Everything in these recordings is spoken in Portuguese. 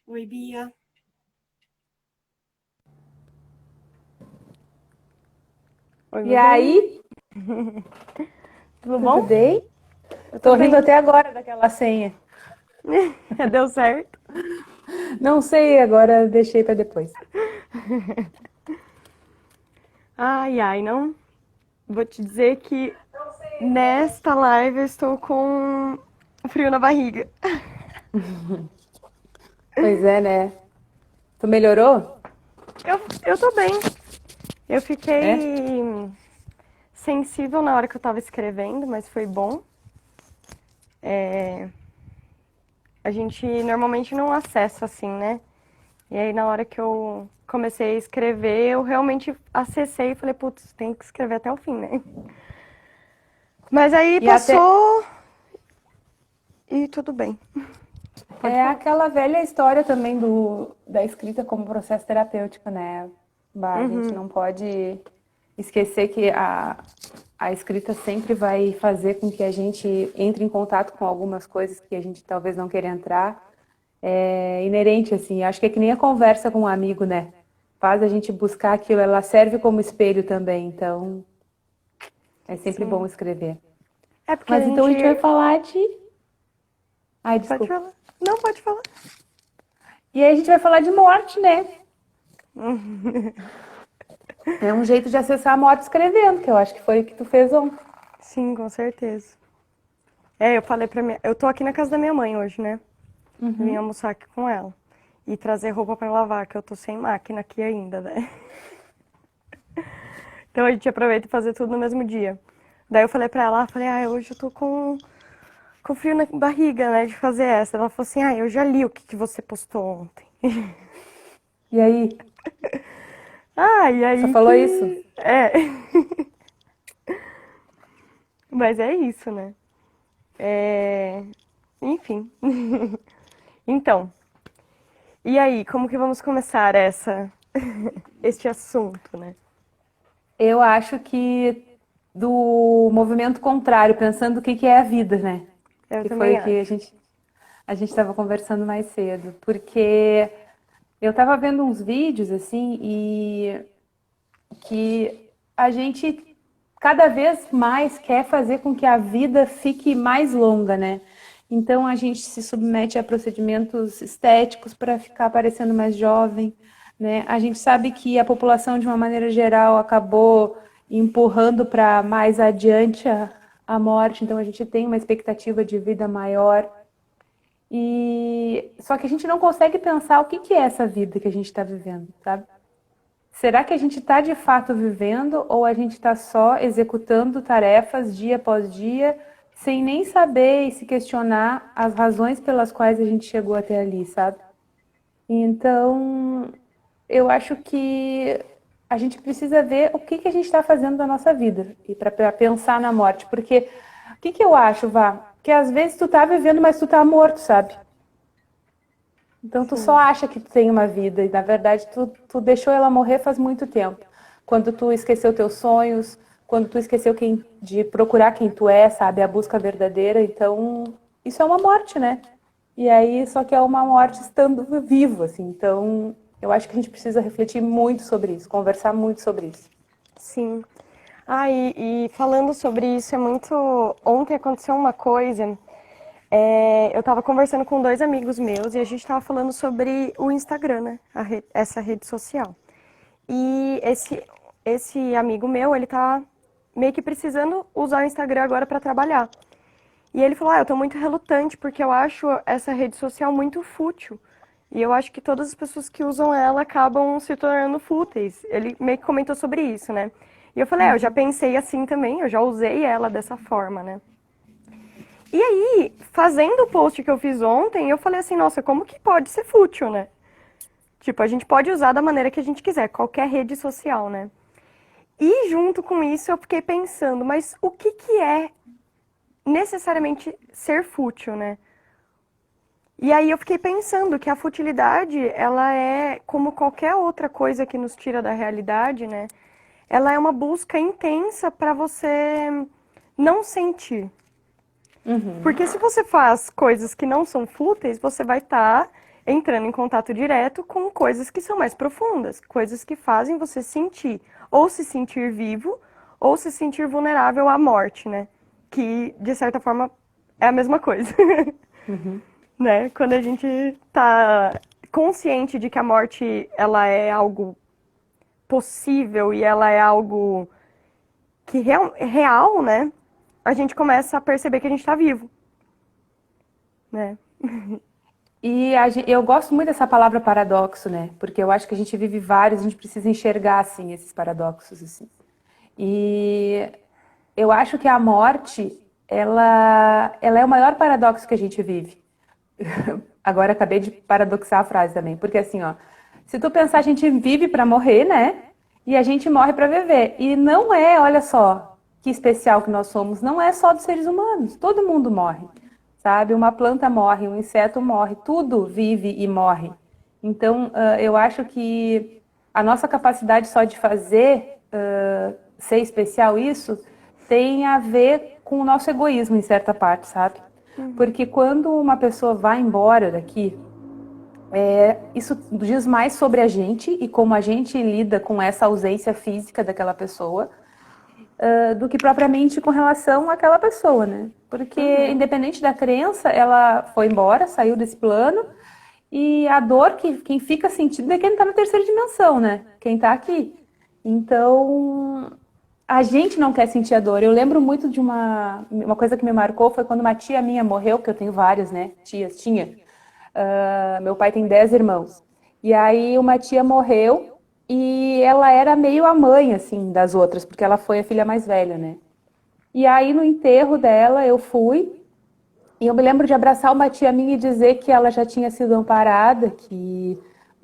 Oi, Bia. Oi, E bebê. aí, Tudo tudo bom? bem? Eu tô Tô rindo bem. até agora daquela senha. Deu certo. Não sei, agora deixei pra depois. Ai, ai, não. Vou te dizer que nesta live eu estou com frio na barriga. Pois é, né? Tu melhorou? Eu tô bem. Eu É? fiquei sensível na hora que eu tava escrevendo, mas foi bom. É, a gente normalmente não acessa assim, né? E aí na hora que eu comecei a escrever, eu realmente acessei e falei, putz, tem que escrever até o fim, né? Mas aí E até passou e tudo bem. Pode é falar. aquela velha história também da escrita como processo terapêutico, né? Bah, a gente Uhum, não pode esquecer que a escrita sempre vai fazer com que a gente entre em contato com algumas coisas que a gente talvez não queira entrar. É inerente, assim. Acho que é que nem a conversa com um amigo, né? Faz a gente buscar aquilo, ela serve como espelho também, então é sempre bom sim. escrever. É porque a Mas então a gente. gente vai falar de. Ai, Pode desculpa. falar. Não, pode falar. E aí a gente vai falar de morte, né? É um jeito de acessar a morte escrevendo, que eu acho que foi o que tu fez ontem. Sim, com certeza. É, eu falei pra minha. Eu tô aqui na casa da minha mãe hoje, né? Eu vim Uhum. almoçar aqui com ela. E trazer roupa pra lavar, que eu tô sem máquina aqui ainda, né? Então a gente aproveita e fazer tudo no mesmo dia. Daí eu falei pra ela, falei, hoje eu tô com frio na barriga, né, de fazer essa. Ela falou assim, eu já li o que você postou ontem. E aí? E Só aí falou isso? que. É. Mas é isso, né? É... Enfim. Então, e aí, como que vamos começar este assunto, né? Eu acho que do movimento contrário, pensando o que que é a vida, né? Eu Que foi também o que acho. a gente estava conversando mais cedo. Porque eu estava vendo uns vídeos assim e que a gente cada vez mais quer fazer com que a vida fique mais longa, né? Então a gente se submete a procedimentos estéticos para ficar parecendo mais jovem, né? A gente sabe que a população de uma maneira geral acabou empurrando para mais adiante a morte, então a gente tem uma expectativa de vida maior. E só que a gente não consegue pensar o que que é essa vida que a gente está vivendo, sabe? Será que a gente está de fato vivendo ou a gente está só executando tarefas dia após dia, sem nem saber e se questionar as razões pelas quais a gente chegou até ali, sabe? Então, eu acho que a gente precisa ver o que que a gente está fazendo da nossa vida e para pensar na morte, porque o que que eu acho, Vá? Que às vezes tu tá vivendo, mas tu tá morto, sabe? Então tu só Sim. acha que tu tem uma vida e na verdade tu deixou ela morrer faz muito tempo. Quando tu esqueceu teus sonhos, quando tu esqueceu de procurar quem tu é, sabe, a busca verdadeira, então isso é uma morte, né? E aí só que é uma morte estando vivo, assim. Então eu acho que a gente precisa refletir muito sobre isso, conversar muito sobre isso. Sim. E falando sobre isso, é muito. Ontem aconteceu uma coisa. Eu tava conversando com dois amigos meus e a gente tava falando sobre o Instagram, né? Essa rede social. E esse amigo meu, ele tá meio que precisando usar o Instagram agora pra trabalhar. E ele falou: eu tô muito relutante porque eu acho essa rede social muito fútil. E eu acho que todas as pessoas que usam ela acabam se tornando fúteis. Ele meio que comentou sobre isso, né? E eu falei: eu já pensei assim também, eu já usei ela dessa forma, né? E aí, fazendo o post que eu fiz ontem, eu falei assim: nossa, como que pode ser fútil, né? Tipo, a gente pode usar da maneira que a gente quiser, qualquer rede social, né? E junto com isso eu fiquei pensando, mas o que que é necessariamente ser fútil, né? E aí eu fiquei pensando que a futilidade, ela é como qualquer outra coisa que nos tira da realidade, né? Ela é uma busca intensa para você não sentir. Uhum. Porque se você faz coisas que não são fúteis, você vai estar entrando em contato direto com coisas que são mais profundas, coisas que fazem você sentir, ou se sentir vivo, ou se sentir vulnerável à morte, né? Que, de certa forma, é a mesma coisa, Uhum. né? Quando a gente tá consciente de que a morte, ela é algo possível e ela é algo que real, né? A gente começa a perceber que a gente tá vivo, né? E eu gosto muito dessa palavra paradoxo, né? Porque eu acho que a gente vive vários, a gente precisa enxergar, assim, esses paradoxos, assim. E eu acho que a morte, ela é o maior paradoxo que a gente vive. Agora acabei de paradoxar a frase também, porque assim, ó, se tu pensar, a gente vive para morrer, né? E a gente morre para viver. E não é, olha só, que especial que nós somos, não é só dos seres humanos, todo mundo morre, sabe? Uma planta morre, um inseto morre, tudo vive e morre. Então, eu acho que a nossa capacidade só de fazer ser especial isso tem a ver com o nosso egoísmo em certa parte, sabe? Porque quando uma pessoa vai embora daqui, isso diz mais sobre a gente e como a gente lida com essa ausência física daquela pessoa, do que propriamente com relação àquela pessoa, né? Porque, independente da crença, ela foi embora, saiu desse plano, e a dor que quem fica sentindo é quem está na terceira dimensão, né? Quem está aqui. Então, a gente não quer sentir a dor. Eu lembro muito de uma coisa que me marcou, foi quando uma tia minha morreu, que eu tenho várias, né? Tias, tinha. Meu pai tem 10 irmãos. E aí uma tia morreu e ela era meio a mãe, assim, das outras, porque ela foi a filha mais velha, né? E aí no enterro dela eu fui e eu me lembro de abraçar uma tia minha e dizer que ela já tinha sido amparada, que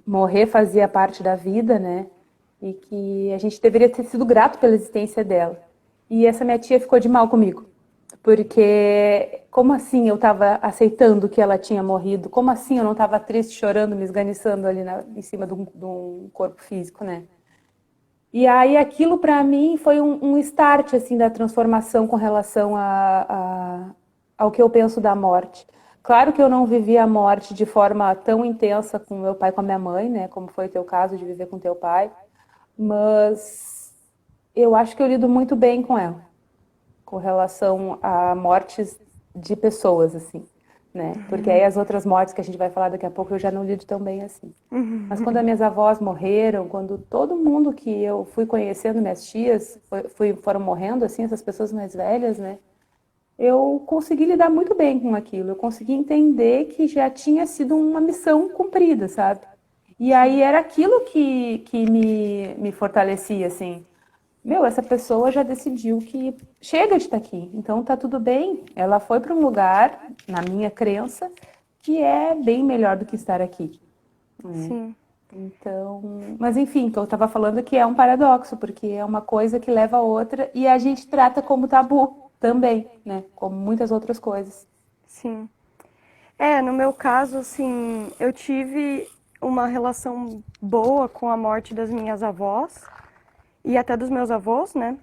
morrer fazia parte da vida, né? E que a gente deveria ter sido grato pela existência dela. E essa minha tia ficou de mal comigo. Porque como assim eu estava aceitando que ela tinha morrido? Como assim eu não estava triste, chorando, me esganiçando ali em cima de um corpo físico, né? E aí aquilo para mim foi um start assim da transformação com relação ao que eu penso da morte. Claro que eu não vivi a morte de forma tão intensa com meu pai e com a minha mãe, né? Como foi o teu caso de viver com teu pai. Mas eu acho que eu lido muito bem com ela, com relação a mortes de pessoas, assim, né? Porque aí as outras mortes que a gente vai falar daqui a pouco eu já não lido tão bem assim. Mas quando as minhas avós morreram, quando todo mundo que eu fui conhecendo, minhas tias, foram morrendo, assim, essas pessoas mais velhas, né? Eu consegui lidar muito bem com aquilo. Eu consegui entender que já tinha sido uma missão cumprida, sabe? E aí era aquilo que me fortalecia, assim. Meu, essa pessoa já decidiu que chega de estar aqui, então tá tudo bem. Ela foi para um lugar, na minha crença, que é bem melhor do que estar aqui. Né? Sim. Então, mas enfim, que eu estava falando que é um paradoxo, porque é uma coisa que leva a outra e a gente trata como tabu também, né? Como muitas outras coisas. Sim. No meu caso, assim, eu tive uma relação boa com a morte das minhas avós e até dos meus avós, né?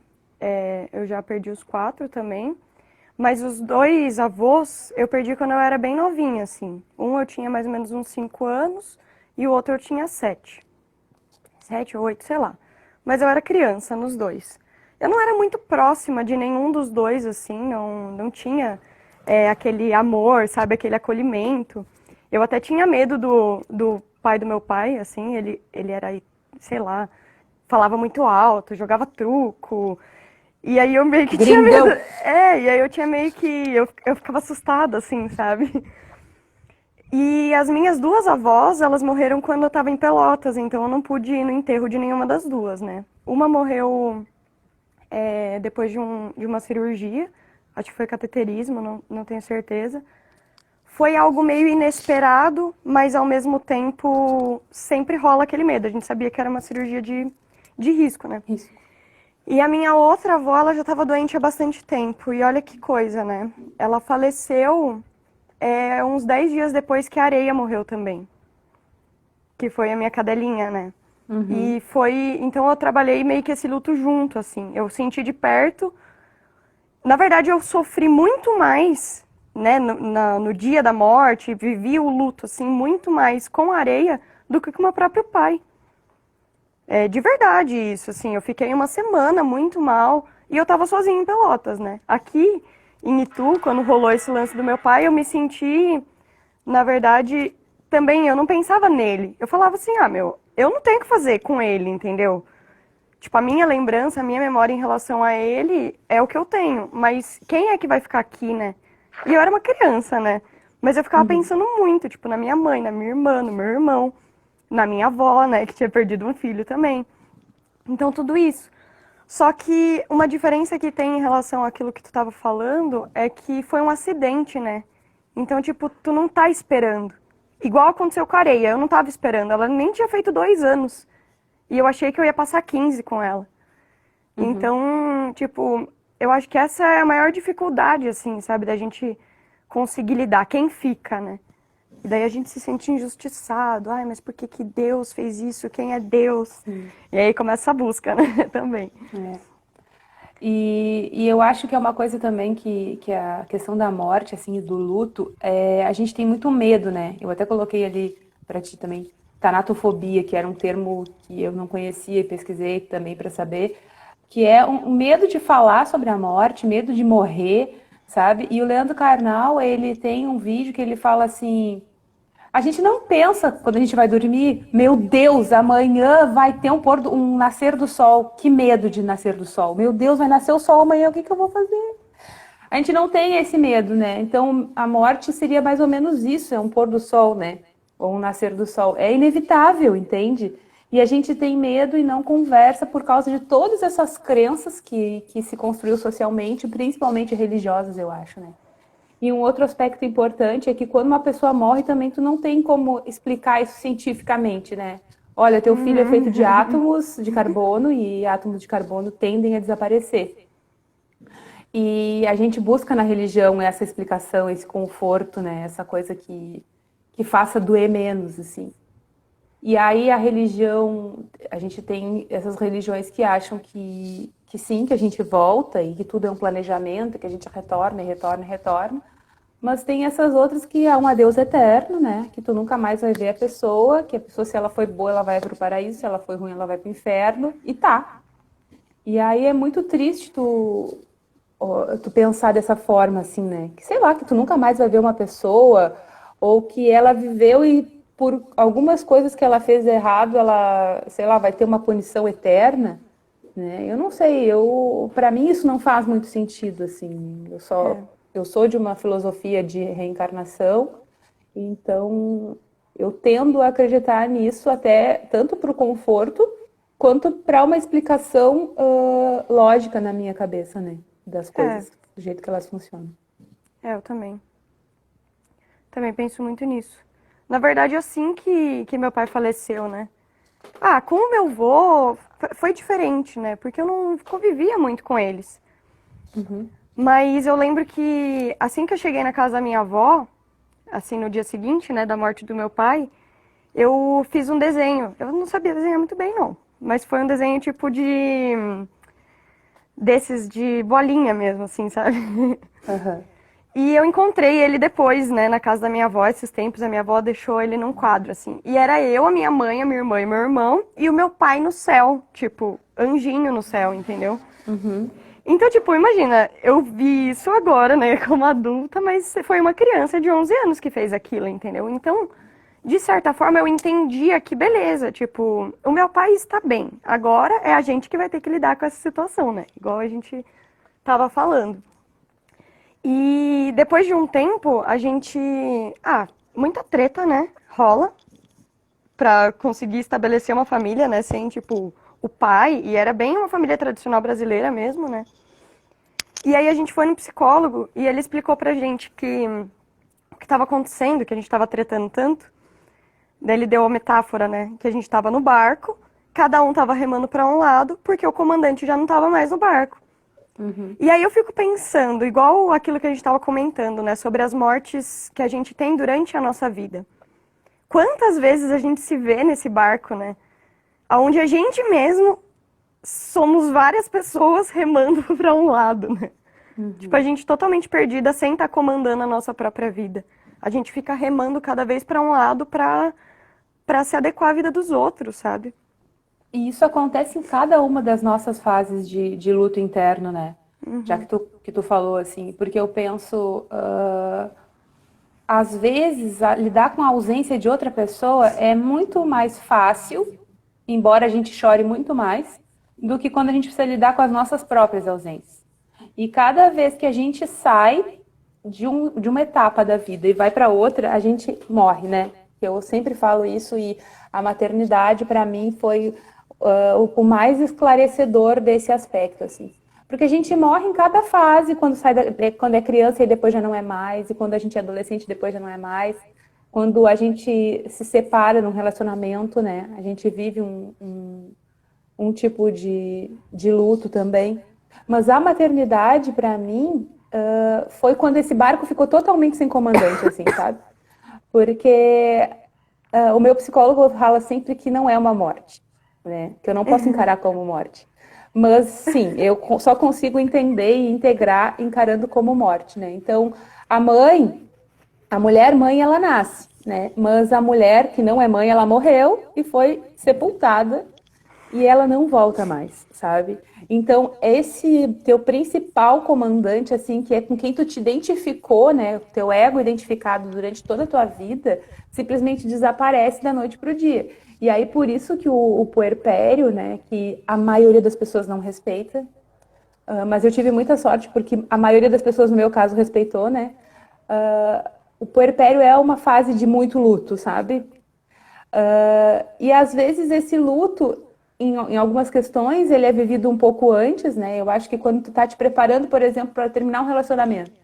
Eu já perdi os 4 também. Mas os 2 avós eu perdi quando eu era bem novinha, assim. Um eu tinha mais ou menos uns 5 anos e o outro eu tinha 7. 7 ou 8, sei lá. Mas eu era criança nos dois. Eu não era muito próxima de nenhum dos dois, assim, não tinha aquele amor, sabe, aquele acolhimento. Eu até tinha medo do pai do meu pai, assim, ele era, sei lá, falava muito alto, jogava truco. E aí eu meio que tinha Gringão! medo. E aí eu tinha meio que. Eu ficava assustada, assim, sabe? E as minhas 2 avós, elas morreram quando eu tava em Pelotas, então eu não pude ir no enterro de nenhuma das duas, né? Uma morreu depois de uma cirurgia, acho que foi cateterismo, não tenho certeza. Foi algo meio inesperado, mas ao mesmo tempo sempre rola aquele medo. A gente sabia que era uma cirurgia de risco, né? Isso. E a minha outra avó, ela já estava doente há bastante tempo. E olha que coisa, né? Ela faleceu uns 10 dias depois que a Areia morreu também. Que foi a minha cadelinha, né? E foi... Então eu trabalhei meio que esse luto junto, assim. Eu senti de perto. Na verdade, eu sofri muito mais né, no dia da morte, vivi o luto, assim, muito mais com areia do que com o meu próprio pai. É de verdade isso, assim, eu fiquei uma semana muito mal e eu tava sozinha em Pelotas, né? Aqui em Itu, quando rolou esse lance do meu pai, eu me senti, na verdade, também eu não pensava nele. Eu falava assim, eu não tenho o que fazer com ele, entendeu? Tipo, a minha lembrança, a minha memória em relação a ele é o que eu tenho, mas quem é que vai ficar aqui, né? E eu era uma criança, né? Mas eu ficava Uhum. pensando muito, tipo, na minha mãe, na minha irmã, no meu irmão, na minha avó, né, que tinha perdido um filho também. Então, tudo isso. Só que uma diferença que tem em relação àquilo que tu tava falando é que foi um acidente, né? Então, tipo, tu não tá esperando. Igual aconteceu com a Areia, eu não tava esperando. Ela nem tinha feito 2 anos. E eu achei que eu ia passar 15 com ela. Uhum. Então, tipo, eu acho que essa é a maior dificuldade, assim, sabe? Da gente conseguir lidar. Quem fica, né? E daí a gente se sente injustiçado. Ai, mas por que que Deus fez isso? Quem é Deus? Sim. E aí começa a busca, né? Também. É. E eu acho que é uma coisa também que a questão da morte, assim, e do luto, a gente tem muito medo, né? Eu até coloquei ali para ti também, tanatofobia, que era um termo que eu não conhecia e pesquisei também para saber, que é um medo de falar sobre a morte, medo de morrer, sabe? E o Leandro Carnal, ele tem um vídeo que ele fala assim, a gente não pensa quando a gente vai dormir, meu Deus, amanhã vai ter um nascer do sol. Que medo de nascer do sol. Meu Deus, vai nascer o sol amanhã, o que que eu vou fazer? A gente não tem esse medo, né? Então a morte seria mais ou menos isso, é um pôr do sol, né? Ou um nascer do sol. É inevitável, entende? E a gente tem medo e não conversa por causa de todas essas crenças que se construiu socialmente, principalmente religiosas, eu acho, né? E um outro aspecto importante é que quando uma pessoa morre também tu não tem como explicar isso cientificamente, né? Olha, teu filho é feito de Uhum. átomos de carbono e átomos de carbono tendem a desaparecer. E a gente busca na religião essa explicação, esse conforto, né? Essa coisa que faça doer menos, assim. E aí a religião, a gente tem essas religiões que acham que sim, que a gente volta e que tudo é um planejamento, que a gente retorna e retorna e retorna. Mas tem essas outras que é um adeus eterno, né? Que tu nunca mais vai ver a pessoa, que a pessoa, se ela foi boa, ela vai pro paraíso, se ela foi ruim, ela vai pro inferno, e tá. E aí é muito triste tu pensar dessa forma, assim, né? Que sei lá, que tu nunca mais vai ver uma pessoa, ou que ela viveu e por algumas coisas que ela fez errado, ela, sei lá, vai ter uma punição eterna, né? Eu não sei, para mim isso não faz muito sentido, assim. É. Eu sou de uma filosofia de reencarnação, então eu tendo a acreditar nisso até tanto para o conforto quanto para uma explicação lógica na minha cabeça, né? Das É, coisas, do jeito que elas funcionam. eu também. Também penso muito nisso. Na verdade, assim que meu pai faleceu, né? Ah, com o meu avô foi diferente, né? Porque eu não convivia muito com eles. Uhum. Mas eu lembro que assim que eu cheguei na casa da minha avó, assim no dia seguinte, né, da morte do meu pai, eu fiz um desenho. Eu não sabia desenhar muito bem, não. Mas foi um desenho tipo de desses de bolinha mesmo, assim, sabe? Aham. E eu encontrei ele depois, né, na casa da minha avó, esses tempos, a minha avó deixou ele num quadro, assim. E era eu, a minha mãe, a minha irmã e meu irmão, e o meu pai no céu, tipo, anjinho no céu, entendeu? Uhum. Então, tipo, imagina, eu vi isso agora, né, como adulta, mas foi uma criança de 11 anos que fez aquilo, entendeu? Então, de certa forma, eu entendia que beleza, tipo, o meu pai está bem. Agora é a gente que vai ter que lidar com essa situação, né? Igual a gente tava falando. E depois de um tempo, a gente. Ah, muita treta, né? Rola pra conseguir estabelecer uma família, né? Sem, tipo, o pai. E era bem uma família tradicional brasileira mesmo, né? E aí a gente foi no psicólogo e ele explicou pra gente que o que estava acontecendo, que a gente estava tretando tanto. Daí ele deu a metáfora, né? Que a gente estava no barco, cada um estava remando para um lado, porque o comandante já não estava mais no barco. Uhum. E aí eu fico pensando, igual aquilo que a gente estava comentando, né, sobre as mortes que a gente tem durante a nossa vida. Quantas vezes a gente se vê nesse barco, né? Onde a gente mesmo somos várias pessoas remando para um lado, né? Tipo, a gente totalmente perdida sem estar comandando a nossa própria vida. A gente fica remando cada vez para um lado para se adequar à vida dos outros, sabe? E isso acontece em cada uma das nossas fases de luto interno, né? Já que tu falou assim, porque eu penso, às vezes, lidar com a ausência de outra pessoa é muito mais fácil, embora a gente chore muito mais, do que quando a gente precisa lidar com as nossas próprias ausências. E cada vez que a gente sai de uma etapa da vida e vai para outra, a gente morre, né? Eu sempre falo isso e a maternidade, para mim, foi o mais esclarecedor desse aspecto, assim. Porque a gente morre em cada fase, quando é criança e depois já não é mais, e quando a gente é adolescente e depois já não é mais. Quando a gente se separa num relacionamento, né? A gente vive um tipo de luto também. Mas a maternidade, para mim, foi quando esse barco ficou totalmente sem comandante, assim, sabe? Porque o meu psicólogo fala sempre que não é uma morte, né? Que eu não posso encarar como morte. Mas, sim, só consigo entender e integrar encarando como morte, né? Então, a mulher mãe, ela nasce, né? Mas a mulher que não é mãe, ela morreu e foi sepultada e ela não volta mais, sabe? Então, esse teu principal comandante, assim, que é com quem tu te identificou, né? O teu ego identificado durante toda a tua vida, simplesmente desaparece da noite pro dia. E aí, por isso que o puerpério, né? Que a maioria das pessoas não respeita, mas eu tive muita sorte, porque a maioria das pessoas, no meu caso, respeitou, né? O puerpério é uma fase de muito luto, sabe? E às vezes esse luto, em algumas questões, ele é vivido um pouco antes, né? Eu acho que quando tu tá te preparando, por exemplo, para terminar um relacionamento,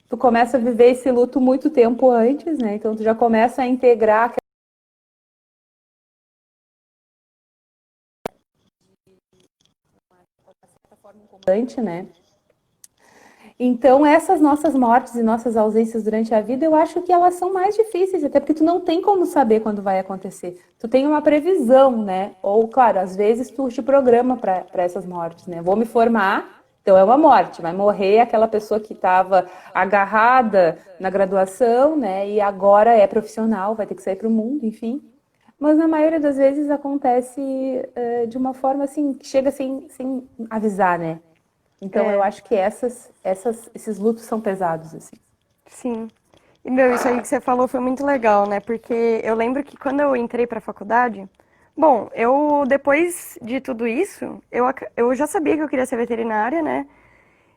tu começa a viver esse luto muito tempo antes, né? Então tu já começa a integrar aquela né? Então, essas nossas mortes e nossas ausências durante a vida, eu acho que elas são mais difíceis, até porque tu não tem como saber quando vai acontecer. Tu tem uma previsão, né? Ou, claro, às vezes tu te programa para essas mortes, né? Vou me formar, então é uma morte, vai morrer aquela pessoa que estava agarrada na graduação, né? E agora é profissional, vai ter que sair para o mundo, enfim. Mas na maioria das vezes acontece de uma forma assim, que chega sem avisar, né? Então eu É, acho que esses lutos são pesados, assim. sim. E, meu, isso aí que você falou foi muito legal, né? Porque eu lembro que quando eu entrei pra faculdade, bom, depois de tudo isso, eu já sabia que eu queria ser veterinária, né?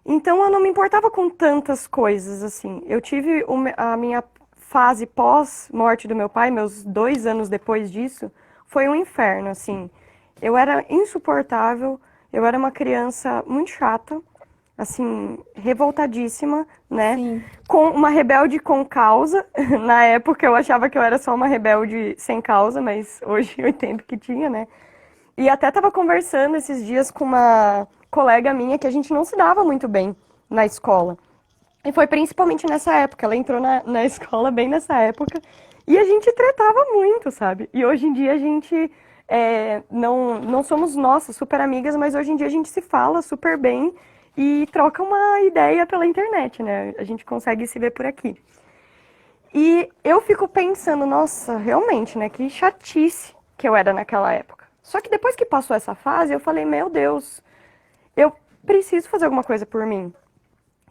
Então eu não me importava com tantas coisas, assim. Eu tive a minha fase pós-morte do meu pai, meus 2 anos depois disso, foi um inferno, assim. Eu era insuportável, eu era uma criança muito chata, assim, revoltadíssima, né? Sim. Com uma rebelde com causa. Na época eu achava que eu era só uma rebelde sem causa, mas hoje eu entendo que tinha, né? E até tava conversando esses dias com uma colega minha que a gente não se dava muito bem na escola. E foi principalmente nessa época. Ela entrou na escola bem nessa época. E a gente tretava muito, sabe? E hoje em dia a gente não somos nossas super amigas, mas hoje em dia a gente se fala super bem e troca uma ideia pela internet, né? A gente consegue se ver por aqui. E eu fico pensando, nossa, realmente, né? Que chatice que eu era naquela época. Só que depois que passou essa fase, eu falei, meu Deus, eu preciso fazer alguma coisa por mim.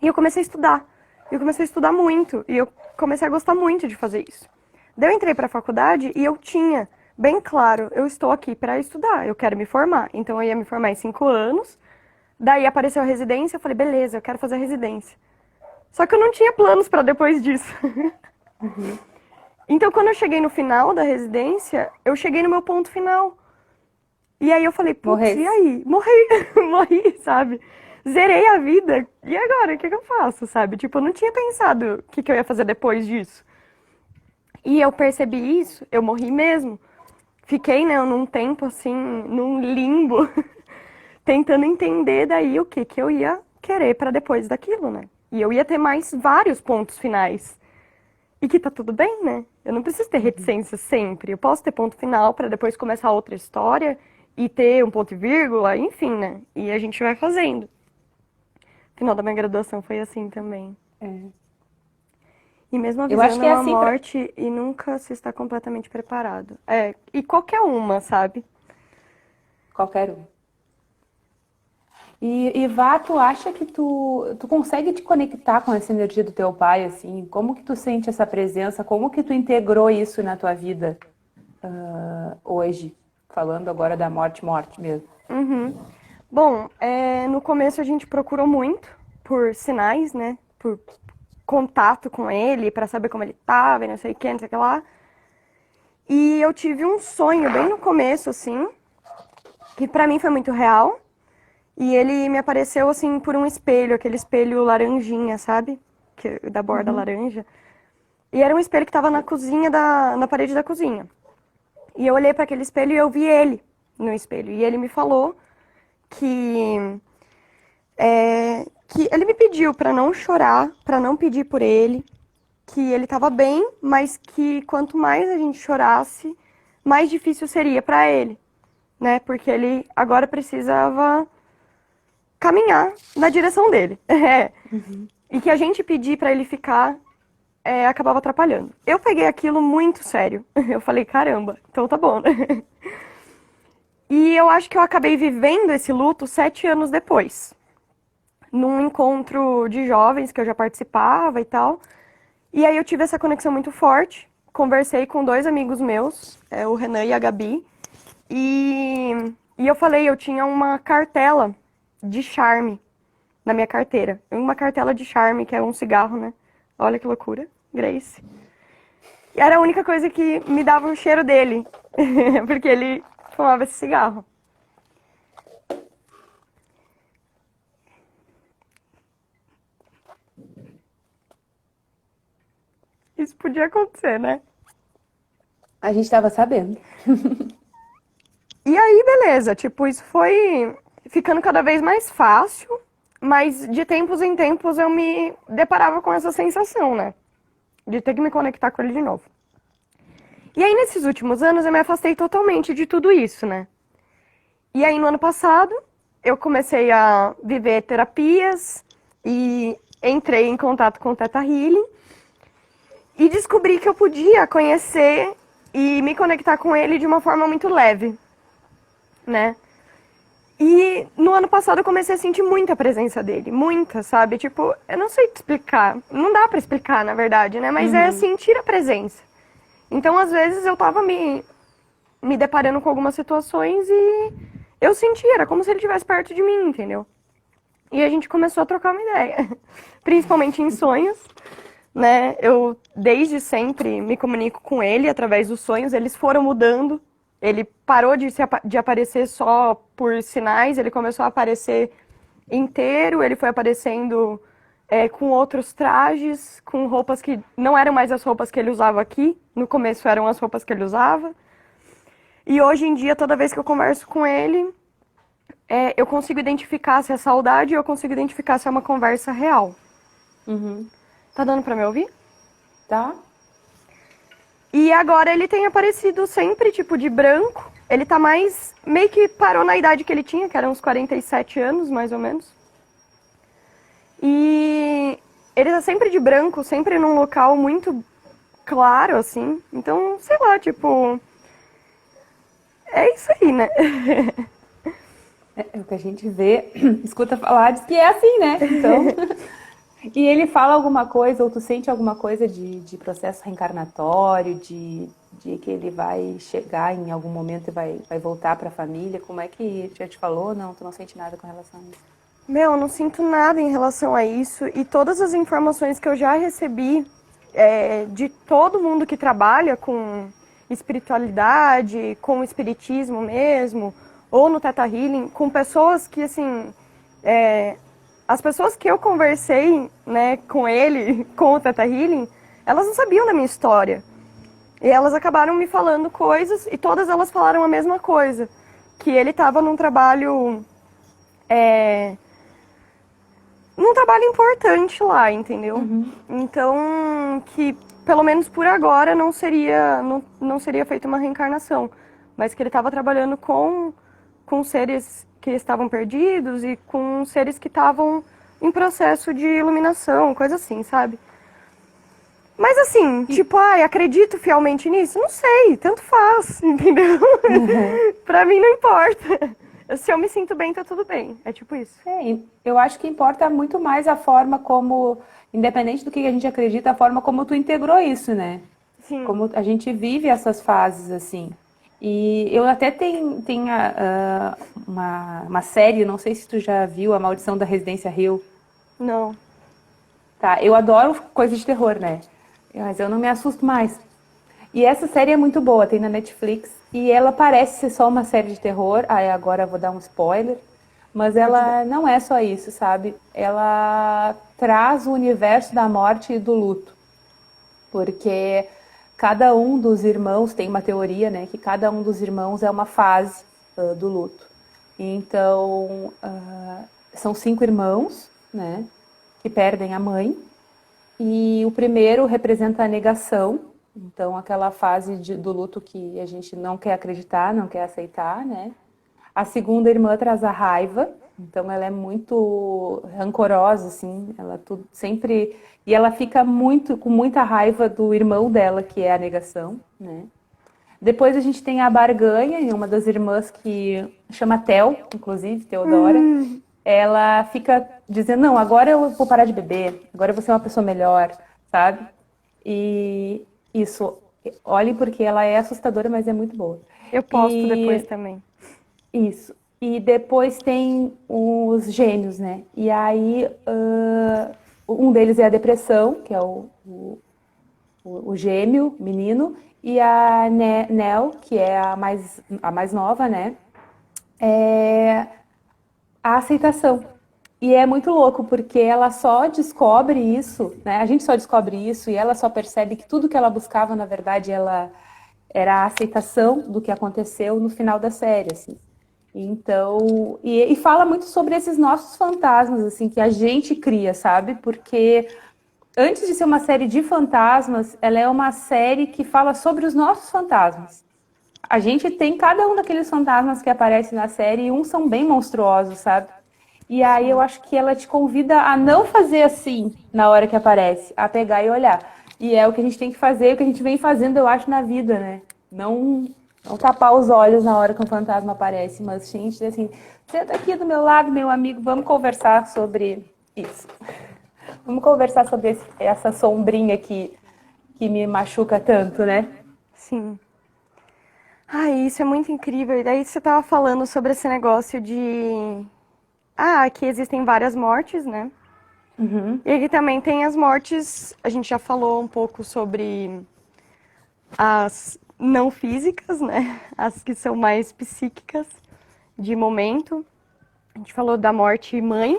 E eu comecei a estudar. Eu comecei a estudar muito. E eu comecei a gostar muito de fazer isso. Daí eu entrei para a faculdade e eu tinha bem claro, eu estou aqui para estudar, eu quero me formar. Então eu ia me formar em 5 anos. Daí apareceu a residência, eu falei, beleza, eu quero fazer a residência. Só que eu não tinha planos para depois disso. Então quando eu cheguei no final da residência, eu cheguei no meu ponto final. E aí eu falei, putz, e Morresse. aí? Morri, morri, sabe? Zerei a vida. E agora, o que eu faço, sabe? Tipo, eu não tinha pensado o que eu ia fazer depois disso. E eu percebi isso, eu morri mesmo. Fiquei, né, num tempo assim, num limbo, tentando entender daí o que eu ia querer pra depois daquilo, né? E eu ia ter mais vários pontos finais. E que tá tudo bem, né? Eu não preciso ter reticência sempre. Eu posso ter ponto final pra depois começar outra história e ter um ponto e vírgula, enfim, né? E a gente vai fazendo. O final da minha graduação foi assim também. É. E mesmo Eu acho avisando que é uma assim pra morte e nunca se está completamente preparado. É, e qualquer uma, sabe? qualquer um. Vá, tu acha que tu consegue te conectar com essa energia do teu pai, assim? Como que tu sente essa presença? Como que tu integrou isso na tua vida, hoje? Falando agora da morte mesmo. Uhum. Bom, no começo a gente procurou muito por sinais, né? Por contato com ele, pra saber como ele tava e não sei o que, não sei o que lá. E eu tive um sonho bem no começo, assim, que pra mim foi muito real. E ele me apareceu, assim, por um espelho, aquele espelho laranjinha, sabe? Da borda Uhum. laranja. E era um espelho que tava na cozinha, na parede da cozinha. E eu olhei pra aquele espelho e eu vi ele no espelho. E ele me falou que que ele me pediu pra não chorar, pra não pedir por ele, que ele tava bem, mas que quanto mais a gente chorasse, mais difícil seria pra ele, né? Porque ele agora precisava caminhar na direção dele. É. E que a gente pedir pra ele ficar acabava atrapalhando. Eu peguei aquilo muito sério. Eu falei, caramba, então tá bom, né? E eu acho que eu acabei vivendo esse luto 7 anos depois, num encontro de jovens que eu já participava e tal. E aí eu tive essa conexão muito forte. Conversei com dois amigos meus, o Renan e a Gabi. E eu falei, eu tinha uma cartela de charme na minha carteira. Uma cartela de charme, que é um cigarro, né? Olha que loucura, Grace. E era a única coisa que me dava o cheiro dele, porque ele fumava esse cigarro. Isso podia acontecer, né? A gente estava sabendo. E aí, beleza, tipo, isso foi ficando cada vez mais fácil, mas de tempos em tempos eu me deparava com essa sensação, né? De ter que me conectar com ele de novo. E aí, nesses últimos anos, eu me afastei totalmente de tudo isso, né? E aí, no ano passado, eu comecei a viver terapias e entrei em contato com o Theta Healing e descobri que eu podia conhecer e me conectar com ele de uma forma muito leve, né? E no ano passado eu comecei a sentir muita presença dele, muita, sabe? Tipo, eu não sei te explicar, não dá pra explicar, na verdade, né? Mas é Uhum. sentir a presença. Então, às vezes, eu tava me deparando com algumas situações e eu sentia, era como se ele estivesse perto de mim, entendeu? E a gente começou a trocar uma ideia, principalmente em sonhos, né? Eu, desde sempre, me comunico com ele através dos sonhos, eles foram mudando. Ele parou de aparecer só por sinais, ele começou a aparecer inteiro, ele foi aparecendo com outros trajes, com roupas que não eram mais as roupas que ele usava aqui, no começo eram as roupas que ele usava. E hoje em dia, toda vez que eu converso com ele, eu consigo identificar se é saudade e eu consigo identificar se é uma conversa real. Uhum. Tá dando pra me ouvir? Tá? E agora ele tem aparecido sempre, tipo, de branco. Ele tá mais. Meio que parou na idade que ele tinha, que eram uns 47 anos, mais ou menos. E ele tá sempre de branco, sempre num local muito claro, assim. Então, sei lá, tipo. É isso aí, né? É o que a gente vê, escuta falar, diz que é assim, né? Então. E ele fala alguma coisa, ou tu sente alguma coisa de processo reencarnatório, de que ele vai chegar em algum momento e vai voltar para a família? Como é que já te falou? Não, tu não sente nada com relação a isso? Meu, eu não sinto nada em relação a isso. E todas as informações que eu já recebi de todo mundo que trabalha com espiritualidade, com espiritismo mesmo, ou no Theta Healing, com pessoas que, assim, as pessoas que eu conversei, né, com ele, com o Theta Healing, elas não sabiam da minha história. E elas acabaram me falando coisas e todas elas falaram a mesma coisa. Que ele estava num trabalho importante lá, entendeu? Uhum. Então, que pelo menos por agora não seria feita uma reencarnação. Mas que ele estava trabalhando com seres que estavam perdidos e com seres que estavam em processo de iluminação, coisa assim, sabe? Mas assim, tipo, ai, acredito fielmente nisso? Não sei, tanto faz, entendeu? Pra mim não importa. Se eu me sinto bem, tá tudo bem. É tipo isso. Eu acho que importa muito mais a forma como, independente do que a gente acredita, a forma como tu integrou isso, né? Sim. Como a gente vive essas fases, assim. E eu até tenho uma série, não sei se tu já viu, A Maldição da Residência Hill. Não. Tá, eu adoro coisa de terror, né? Mas eu não me assusto mais. E essa série é muito boa, tem na Netflix. E ela parece ser só uma série de terror. Aí agora eu vou dar um spoiler. Mas ela não é só isso, sabe? Ela traz o universo da morte e do luto. Porque cada um dos irmãos, tem uma teoria, né? Que cada um dos irmãos é uma fase do luto. Então, são 5 irmãos, né? Que perdem a mãe. E o primeiro representa a negação, então aquela fase do luto que a gente não quer acreditar, não quer aceitar, né? A segunda irmã traz a raiva, então ela é muito rancorosa, assim, ela tudo, sempre... E ela fica com muita raiva do irmão dela, que é a negação, né? Depois a gente tem a barganha, e uma das irmãs que chama Tel, inclusive, Teodora. Ela fica dizendo, não, agora eu vou parar de beber, agora eu vou ser uma pessoa melhor, sabe? E isso, olhem porque ela é assustadora, mas é muito boa. Eu posto depois E também. isso. E depois tem os gênios, né? E aí, um deles é a depressão, que é o gêmeo, menino, e a Nell, que é a mais nova, né? É a aceitação. E é muito louco, porque ela só descobre isso, né? A gente só descobre isso e ela só percebe que tudo que ela buscava, na verdade, ela era a aceitação do que aconteceu no final da série, assim. Então, e fala muito sobre esses nossos fantasmas, assim, que a gente cria, sabe? Porque antes de ser uma série de fantasmas, ela é uma série que fala sobre os nossos fantasmas. A gente tem cada um daqueles fantasmas que aparecem na série e uns são bem monstruosos, sabe? E aí eu acho que ela te convida a não fazer assim na hora que aparece, a pegar e olhar. E é o que a gente tem que fazer, o que a gente vem fazendo, eu acho, na vida, né? Não tapar os olhos na hora que um fantasma aparece, mas gente, assim, senta aqui do meu lado, meu amigo, vamos conversar sobre isso. Vamos conversar sobre essa sombrinha que me machuca tanto, né? Sim. Ai, isso é muito incrível. E daí você tava falando sobre esse negócio de... Ah, que existem várias mortes, né? E aqui também tem as mortes... A gente já falou um pouco sobre as não físicas, né? As que são mais psíquicas, de momento. A gente falou da morte mãe,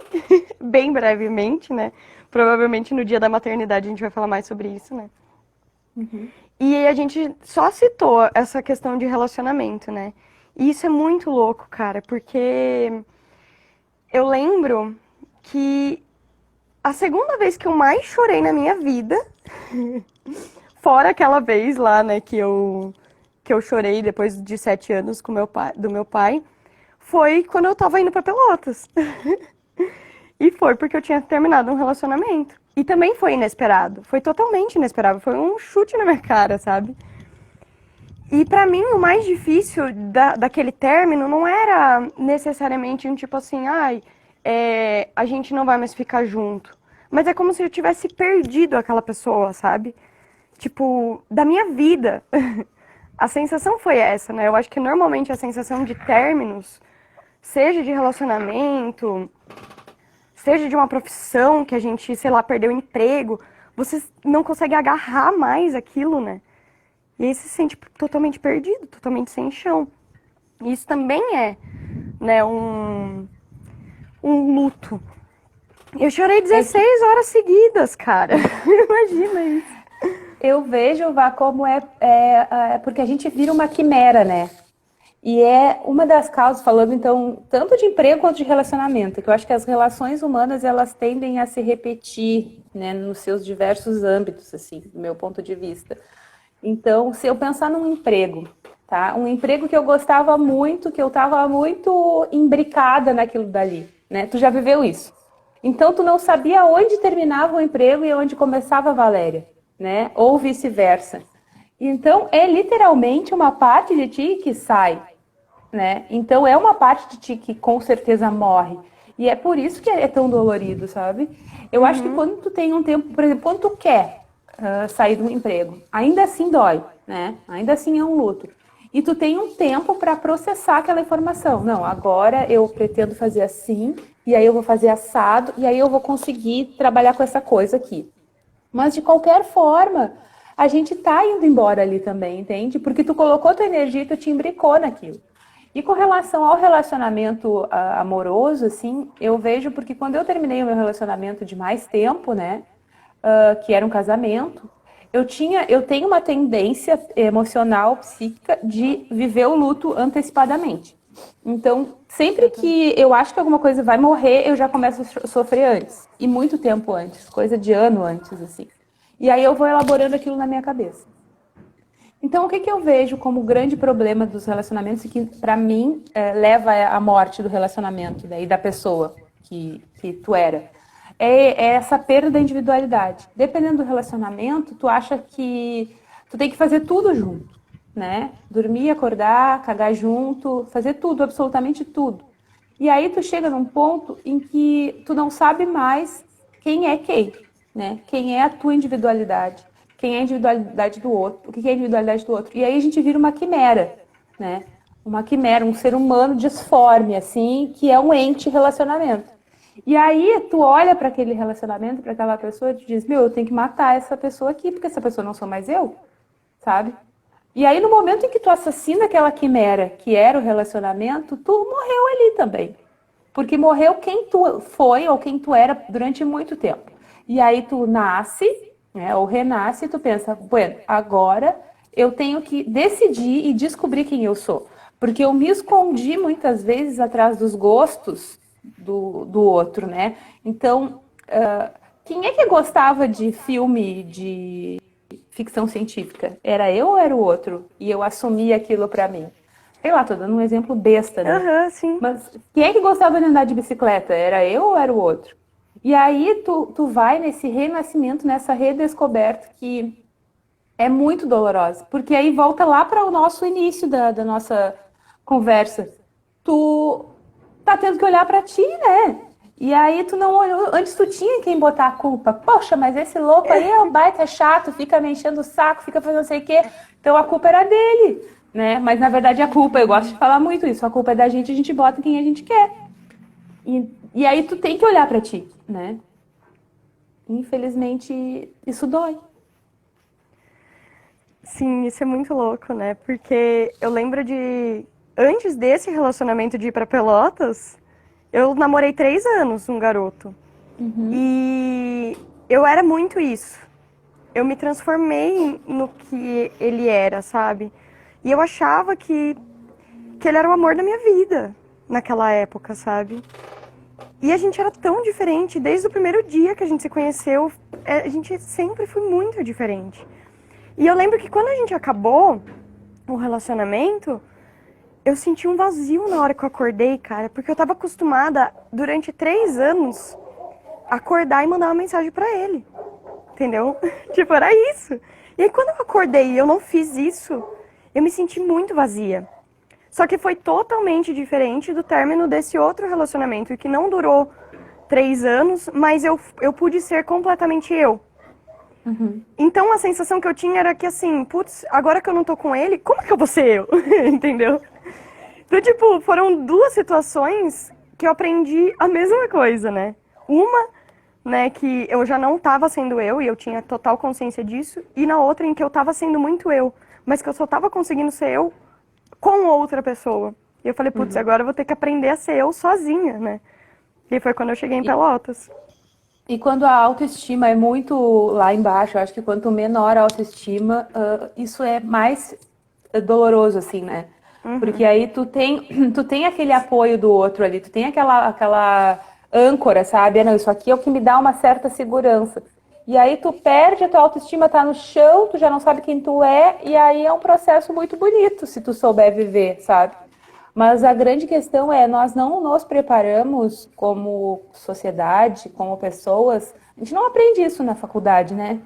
bem brevemente, né? Provavelmente no dia da maternidade a gente vai falar mais sobre isso, né? E a gente só citou essa questão de relacionamento, né? E isso é muito louco, cara, porque eu lembro que a segunda vez que eu mais chorei na minha vida, fora aquela vez lá, né, que eu chorei depois de 7 anos com do meu pai, foi quando eu tava indo pra Pelotas. E foi porque eu tinha terminado um relacionamento. E também foi inesperado. Foi totalmente inesperado. Foi um chute na minha cara, sabe? E pra mim, o mais difícil daquele término não era necessariamente um tipo assim, ai, a gente não vai mais ficar junto. Mas é como se eu tivesse perdido aquela pessoa, sabe? Tipo, da minha vida. A sensação foi essa, né? Eu acho que normalmente a sensação de términos, seja de relacionamento, seja de uma profissão que a gente, sei lá, perdeu o emprego, você não consegue agarrar mais aquilo, né? E aí você se sente totalmente perdido, totalmente sem chão. E isso também é, né, um luto. Eu chorei 16 horas seguidas, cara. Imagina isso. Eu vejo, Vá, como porque a gente vira uma quimera, né? E é uma das causas, falando então, tanto de emprego quanto de relacionamento, que eu acho que as relações humanas, elas tendem a se repetir, né, nos seus diversos âmbitos, assim, do meu ponto de vista. Então, se eu pensar num emprego, tá? Um emprego que eu gostava muito, que eu estava muito imbricada naquilo dali, né? Tu já viveu isso? Então, tu não sabia onde terminava o emprego e onde começava a Valéria, né? Ou vice-versa. Então, é literalmente uma parte de ti que sai, né? Então, é uma parte de ti que com certeza morre. E é por isso que é tão dolorido, sabe? Eu acho que quando tu tem um tempo, por exemplo, quando tu quer sair do emprego, ainda assim dói, né? Ainda assim é um luto. E tu tem um tempo para processar aquela informação. Não, agora eu pretendo fazer assim, e aí eu vou fazer assado, e aí eu vou conseguir trabalhar com essa coisa aqui. Mas de qualquer forma, a gente tá indo embora ali também, entende? Porque tu colocou tua energia e tu te imbricou naquilo. E com relação ao relacionamento amoroso, assim, eu vejo porque quando eu terminei o meu relacionamento de mais tempo, né, que era um casamento, eu tenho uma tendência emocional, psíquica, de viver o luto antecipadamente. Então, sempre que eu acho que alguma coisa vai morrer, eu já começo a sofrer antes. E muito tempo antes, coisa de ano antes, assim. E aí eu vou elaborando aquilo na minha cabeça. Então, o que eu vejo como grande problema dos relacionamentos e que, para mim, leva à morte do relacionamento, daí, da pessoa que tu era? É essa perda da individualidade. Dependendo do relacionamento, tu acha que tu tem que fazer tudo junto, né? Dormir, acordar, cagar junto, fazer tudo, absolutamente tudo. E aí tu chega num ponto em que tu não sabe mais quem, né? Quem é a tua individualidade, quem é a individualidade do outro, o que é a individualidade do outro. E aí a gente vira uma quimera, né? Uma quimera, um ser humano disforme, assim, que é um ente relacionamento. E aí tu olha para aquele relacionamento, para aquela pessoa e tu diz, meu, eu tenho que matar essa pessoa aqui, porque essa pessoa não sou mais eu, sabe? E aí no momento em que tu assassina aquela quimera, que era o relacionamento, tu morreu ali também. Porque morreu quem tu foi ou quem tu era durante muito tempo. E aí tu nasce, né, ou renasce, e tu pensa, bueno, agora eu tenho que decidir e descobrir quem eu sou. Porque eu me escondi muitas vezes atrás dos gostos do outro, né? Então, quem é que gostava de filme de ficção científica? Era eu ou era o outro? E eu assumi aquilo pra mim. Sei lá, tô dando um exemplo besta, né? Aham, sim. Mas quem é que gostava de andar de bicicleta? Era eu ou era o outro? E aí tu vai nesse renascimento, nessa redescoberta que é muito dolorosa. Porque aí volta lá para o nosso início da nossa conversa. Tu tá tendo que olhar para ti, né? E aí tu não olhou. Antes tu tinha quem botar a culpa. Poxa, mas esse louco aí é um baita chato, fica me enchendo o saco, fica fazendo não sei o quê. Então a culpa era dele, né? Mas na verdade a culpa, eu gosto de falar muito isso, a culpa é da gente, a gente bota quem a gente quer. E aí tu tem que olhar pra ti, né? Infelizmente, isso dói. Sim, isso é muito louco, né? Porque eu lembro de. Antes desse relacionamento de ir pra Pelotas, eu namorei 3 anos um garoto. E eu era muito isso. Eu me transformei no que ele era, sabe? E eu achava que ele era o amor da minha vida naquela época, sabe? E a gente era tão diferente, desde o primeiro dia que a gente se conheceu, a gente sempre foi muito diferente. E eu lembro que quando a gente acabou o relacionamento, eu senti um vazio na hora que eu acordei, cara, porque eu tava acostumada, durante 3 anos, acordar e mandar uma mensagem pra ele, entendeu? Tipo, era isso. E aí quando eu acordei e eu não fiz isso, eu me senti muito vazia. Só que foi totalmente diferente do término desse outro relacionamento, que não durou 3 anos, mas eu pude ser completamente eu. Então a sensação que eu tinha era que assim, putz, agora que eu não tô com ele, como que eu vou ser eu? Entendeu? Então, tipo, foram 2 situações que eu aprendi a mesma coisa, né? Uma, né, que eu já não tava sendo eu e eu tinha total consciência disso, e na outra em que eu tava sendo muito eu, mas que eu só tava conseguindo ser eu com outra pessoa. E eu falei, putz, agora eu vou ter que aprender a ser eu sozinha, né? E foi quando eu cheguei em Pelotas. E quando a autoestima é muito lá embaixo, eu acho que quanto menor a autoestima, isso é mais doloroso, assim, né? Porque aí tu tem aquele apoio do outro ali, tu tem aquela âncora, sabe? Não, isso aqui é o que me dá uma certa segurança. E aí tu perde, a tua autoestima tá no chão, tu já não sabe quem tu é, e aí é um processo muito bonito, se tu souber viver, sabe? Mas a grande questão é, nós não nos preparamos como sociedade, como pessoas. A gente não aprende isso na faculdade, né?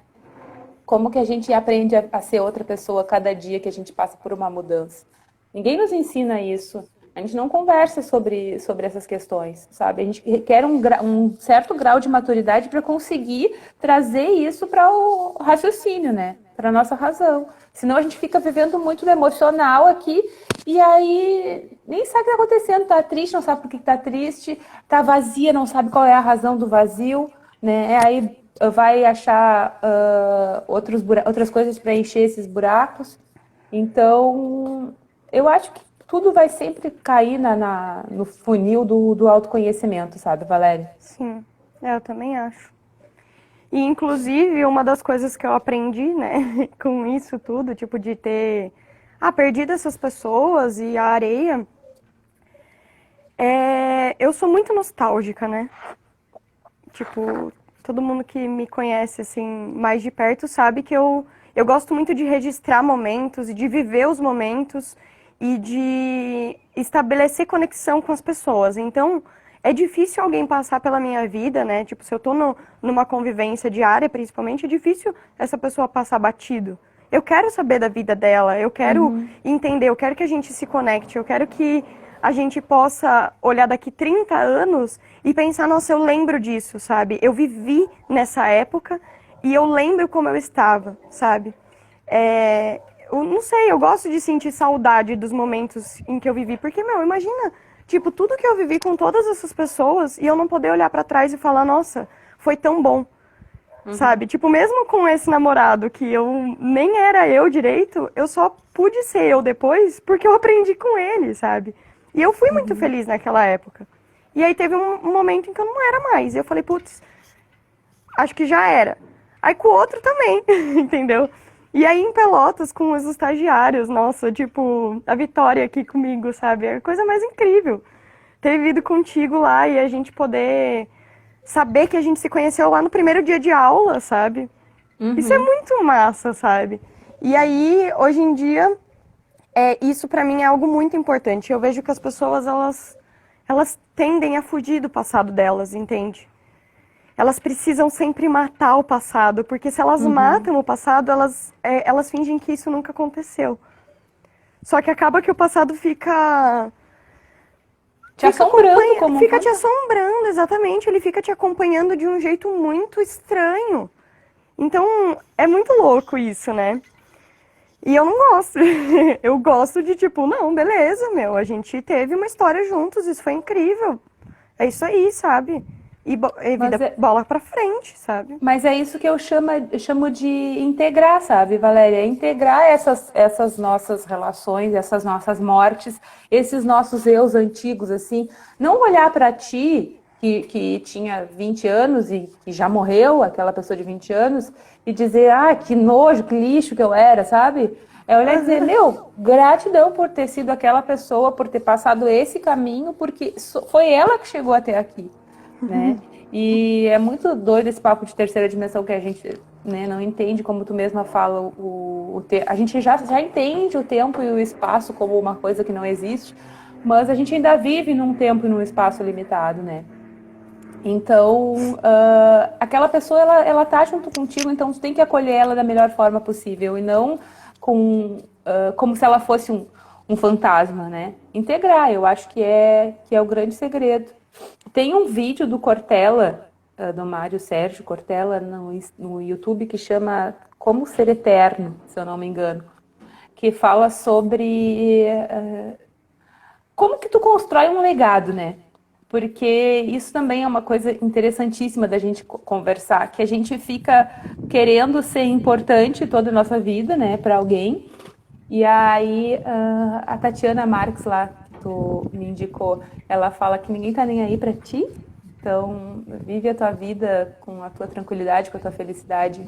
Como que a gente aprende a ser outra pessoa cada dia que a gente passa por uma mudança? Ninguém nos ensina isso. A gente não conversa sobre essas questões, sabe? A gente requer um certo grau de maturidade para conseguir trazer isso para o raciocínio, né? Para a nossa razão. Senão a gente fica vivendo muito no emocional aqui e aí nem sabe o que está acontecendo. Tá triste, não sabe por que está triste. Tá vazia, não sabe qual é a razão do vazio, né? Aí vai achar outras coisas para encher esses buracos. Então, eu acho que tudo vai sempre cair no funil do autoconhecimento, sabe, Valéria? Sim, eu também acho. E, inclusive, uma das coisas que eu aprendi, né, com isso tudo, tipo, de ter perdido essas pessoas e a areia, eu sou muito nostálgica, né? Tipo, todo mundo que me conhece, assim, mais de perto sabe que eu gosto muito de registrar momentos e de viver os momentos e de estabelecer conexão com as pessoas. Então, é difícil alguém passar pela minha vida, né? Tipo, se eu tô numa convivência diária, principalmente, é difícil essa pessoa passar batido. Eu quero saber da vida dela, eu quero entender, eu quero que a gente se conecte, eu quero que a gente possa olhar daqui 30 anos e pensar, nossa, eu lembro disso, sabe? Eu vivi nessa época e eu lembro como eu estava, sabe? Eu não sei, eu gosto de sentir saudade dos momentos em que eu vivi, porque, meu, imagina, tipo, tudo que eu vivi com todas essas pessoas e eu não poder olhar pra trás e falar, nossa, foi tão bom, sabe? Tipo, mesmo com esse namorado que eu nem era eu direito, eu só pude ser eu depois porque eu aprendi com ele, sabe? E eu fui muito feliz naquela época. E aí teve um momento em que eu não era mais. E eu falei, putz, acho que já era. Aí com o outro também, entendeu? E aí em Pelotas, com os estagiários, nossa, tipo, a Vitória aqui comigo, sabe? É a coisa mais incrível. Ter vivido contigo lá e a gente poder saber que a gente se conheceu lá no primeiro dia de aula, sabe? Isso é muito massa, sabe? E aí, hoje em dia, isso pra mim é algo muito importante. Eu vejo que as pessoas, elas tendem a fugir do passado delas, entende? Elas precisam sempre matar o passado, porque se elas matam o passado, elas fingem que isso nunca aconteceu. Só que acaba que o passado fica Te assombrando como um fica te fantasma. assombrando, exatamente. Ele fica te acompanhando de um jeito muito estranho. Então, é muito louco isso, né? E eu não gosto. Eu gosto de tipo, não, beleza, meu, a gente teve uma história juntos, isso foi incrível. É isso aí, sabe? E Mas vida é, bola pra frente, sabe? mas é isso que eu chamo de integrar, sabe, Valéria? Integrar essas nossas relações, essas nossas mortes, esses nossos eus antigos, assim. Não olhar para ti, que tinha 20 anos e que já morreu, aquela pessoa de 20 anos, e dizer, que nojo, que lixo que eu era, sabe? É olhar e dizer, meu, gratidão por ter sido aquela pessoa, por ter passado esse caminho, porque foi ela que chegou até aqui, né? E é muito doido esse papo de terceira dimensão que a gente, né, não entende, como tu mesma fala, a gente já entende o tempo e o espaço como uma coisa que não existe, mas a gente ainda vive num tempo e num espaço limitado, né? Então, aquela pessoa, ela tá junto contigo, então tu tem que acolher ela da melhor forma possível e não como se ela fosse um fantasma, né? Integrar, eu acho que é o grande segredo. Tem um vídeo do Cortella, do Mário Sérgio Cortella, no YouTube, que chama Como Ser Eterno, se eu não me engano, que fala sobre como que tu constrói um legado, né? Porque isso também é uma coisa interessantíssima da gente conversar, que a gente fica querendo ser importante toda a nossa vida, né, para alguém. E aí a Tatiana Marques lá, que tu me indicou, ela fala que ninguém tá nem aí para ti. Então, vive a tua vida com a tua tranquilidade, com a tua felicidade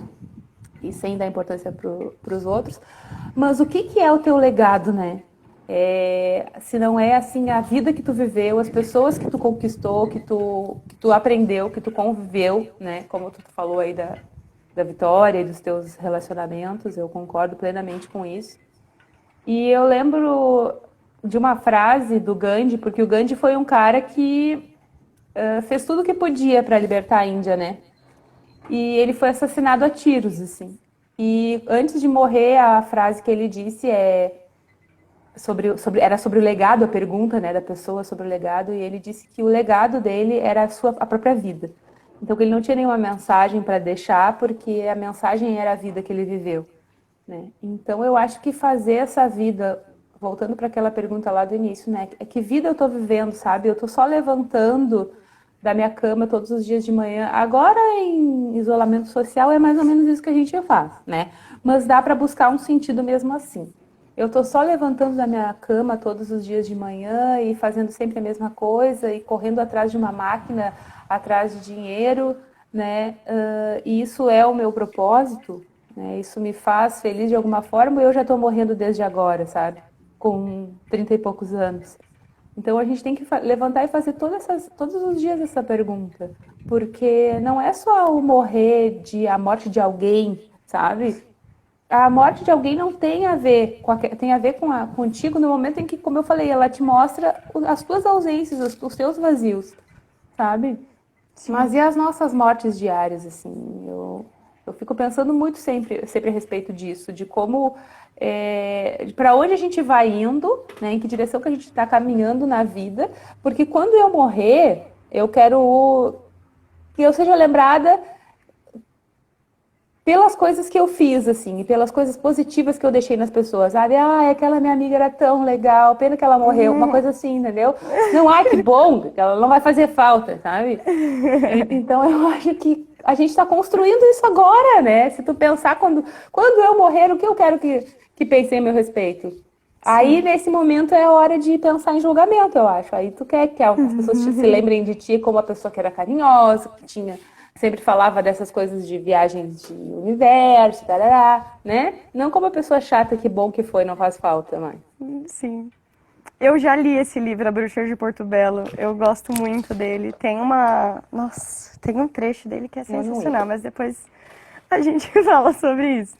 e sem dar importância para os outros. Mas o que é o teu legado, né? Se não é assim a vida que tu viveu, as pessoas que tu conquistou, que tu aprendeu, que tu conviveu, né? Como tu falou aí da Vitória e dos teus relacionamentos, eu concordo plenamente com isso. E eu lembro de uma frase do Gandhi, porque o Gandhi foi um cara que fez tudo o que podia para libertar a Índia, né? E ele foi assassinado a tiros, assim. E antes de morrer, a frase que ele disse era sobre o legado, a pergunta, né, da pessoa sobre o legado, e ele disse que o legado dele era a própria vida. Então, que ele não tinha nenhuma mensagem para deixar, porque a mensagem era a vida que ele viveu, né? Então, eu acho que fazer essa vida, voltando para aquela pergunta lá do início, né, é que vida eu estou vivendo, sabe? Eu estou só levantando da minha cama todos os dias de manhã. Agora, em isolamento social, é mais ou menos isso que a gente faz, né? Mas dá para buscar um sentido mesmo assim. Eu estou só levantando da minha cama todos os dias de manhã e fazendo sempre a mesma coisa e correndo atrás de uma máquina, atrás de dinheiro, né? E isso é o meu propósito, né? Isso me faz feliz de alguma forma e eu já estou morrendo desde agora, sabe? Com 30 e poucos anos. Então a gente tem que levantar e fazer todos os dias essa pergunta, porque não é só o morrer a morte de alguém, sabe? A morte de alguém não tem a ver tem a ver contigo no momento em que, como eu falei, ela te mostra as tuas ausências, os teus vazios, sabe? Sim. Mas e as nossas mortes diárias, assim? Eu fico pensando muito sempre a respeito disso, de como, para onde a gente vai indo, né? Em que direção que a gente está caminhando na vida, porque quando eu morrer, eu quero que eu seja lembrada pelas coisas que eu fiz, assim, e pelas coisas positivas que eu deixei nas pessoas, sabe? Ah, aquela minha amiga era tão legal, pena que ela morreu, uma coisa assim, entendeu? Não, que bom, ela não vai fazer falta, sabe? Então eu acho que a gente está construindo isso agora, né? Se tu pensar quando eu morrer, o que eu quero que pensem a meu respeito? Aí, nesse momento, é hora de pensar em julgamento, eu acho. Aí tu quer que as pessoas se lembrem de ti como uma pessoa que era carinhosa, que sempre falava dessas coisas de viagens de universo, tarará, né? Não como uma pessoa chata, que bom que foi, não faz falta mais. Sim. Eu já li esse livro, A Bruxa de Porto Belo. Eu gosto muito dele. Nossa, tem um trecho dele que é sensacional, mas depois a gente fala sobre isso.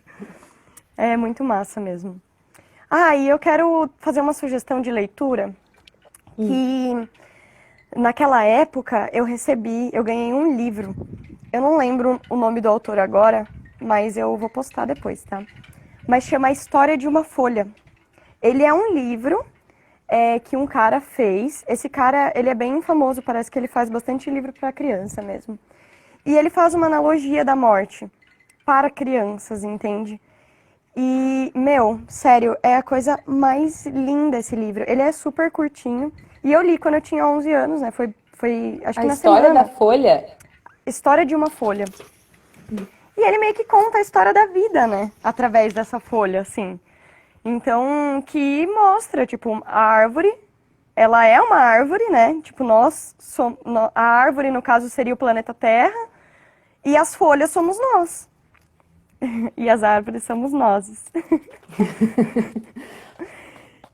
É muito massa mesmo. E eu quero fazer uma sugestão de leitura que naquela época eu ganhei um livro. Eu não lembro o nome do autor agora, mas eu vou postar depois, tá? Mas chama A História de uma Folha. Ele é um livro que um cara fez. Esse cara, ele é bem famoso, parece que ele faz bastante livro para criança mesmo. E ele faz uma analogia da morte para crianças, entende? E, sério, é a coisa mais linda esse livro. Ele é super curtinho. E eu li quando eu tinha 11 anos, né? Foi acho que na semana. A História da Folha? História de uma Folha. E ele meio que conta a história da vida, né? Através dessa folha, assim. Então, que mostra, tipo, a árvore, ela é uma árvore, né? Tipo, a árvore, no caso, seria o planeta Terra, e as folhas somos nós. E as árvores somos nós.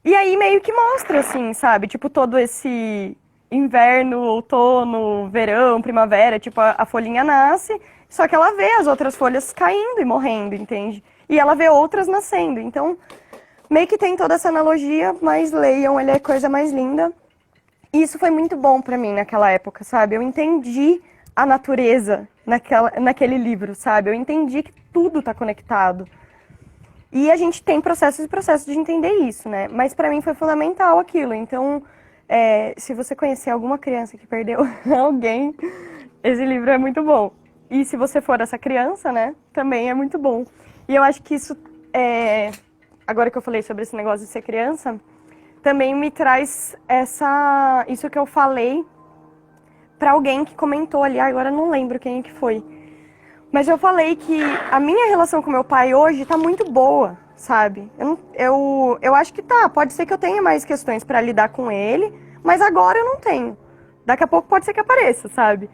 E aí meio que mostra, assim, sabe? Tipo, todo esse inverno, outono, verão, primavera, tipo, a folhinha nasce, só que ela vê as outras folhas caindo e morrendo, entende? E ela vê outras nascendo. Então, meio que tem toda essa analogia, mas leiam, ele é a coisa mais linda. E isso foi muito bom pra mim naquela época, sabe? Eu entendi a natureza naquele livro, sabe? Eu entendi que tudo tá conectado. E a gente tem processos e processos de entender isso, né? Mas pra mim foi fundamental aquilo. Então, se você conhecer alguma criança que perdeu alguém, esse livro é muito bom. E se você for essa criança, né? Também é muito bom. E eu acho que isso, agora que eu falei sobre esse negócio de ser criança, também me traz isso que eu falei pra alguém que comentou ali, agora eu não lembro quem que foi. Mas eu falei que a minha relação com meu pai hoje tá muito boa, sabe? Eu acho que pode ser que eu tenha mais questões pra lidar com ele, mas agora eu não tenho. Daqui a pouco pode ser que apareça, sabe?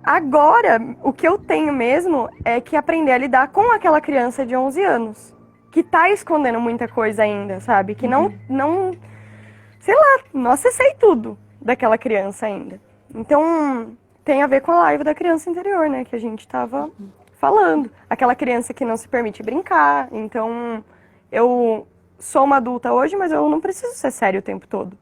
Agora, o que eu tenho mesmo é que aprender a lidar com aquela criança de 11 anos, que tá escondendo muita coisa ainda, sabe? Que não, sei lá, não acessei tudo daquela criança ainda. Então, tem a ver com a live da criança interior, né? Que a gente tava falando. Aquela criança que não se permite brincar. Então, eu sou uma adulta hoje, mas eu não preciso ser sério o tempo todo.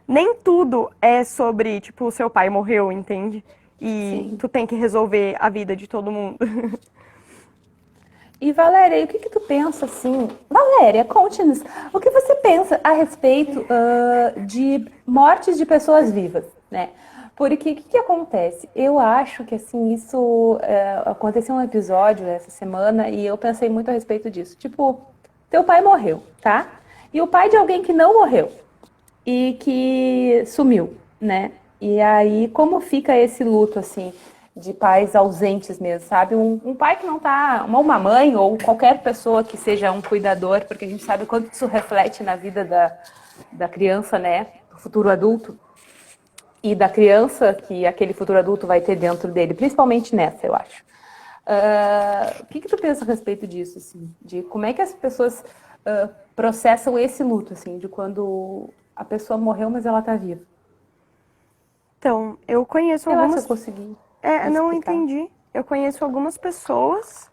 Nem tudo é sobre, tipo, o seu pai morreu, entende? E Sim. tu tem que resolver a vida de todo mundo. E Valéria, e o que que tu pensa assim? Valéria, conte-nos, o que você pensa a respeito de mortes de pessoas vivas, né? Porque o que que acontece? Eu acho que assim, isso aconteceu um episódio essa semana e eu pensei muito a respeito disso. Tipo, teu pai morreu, tá? E o pai de alguém que não morreu e que sumiu, né? E aí, como fica esse luto, assim, de pais ausentes mesmo, sabe? Um pai que não tá, uma mãe ou qualquer pessoa que seja um cuidador, porque a gente sabe quanto isso reflete na vida da criança, né? Do futuro adulto. E da criança que aquele futuro adulto vai ter dentro dele, principalmente nessa, eu acho. O que que tu pensa a respeito disso, assim? De como é que as pessoas processam esse luto, assim, de quando a pessoa morreu, mas ela tá viva? Então, eu conheço Sei lá se eu algumas. consegui me Não explicar. entendi. Eu conheço algumas pessoas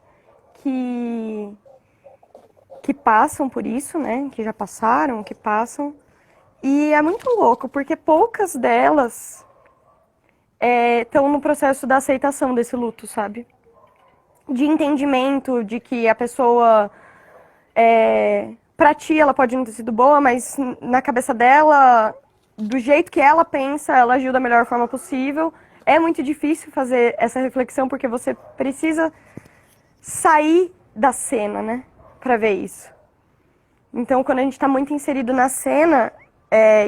que que passam por isso, né? Que já passaram, que passam. E é muito louco, porque poucas delas estão no processo da aceitação desse luto, sabe? De entendimento de que a pessoa, pra ti, ela pode não ter sido boa, mas na cabeça dela, do jeito que ela pensa, ela agiu da melhor forma possível. É muito difícil fazer essa reflexão porque você precisa sair da cena, né? Pra ver isso. Então, quando a gente tá muito inserido na cena,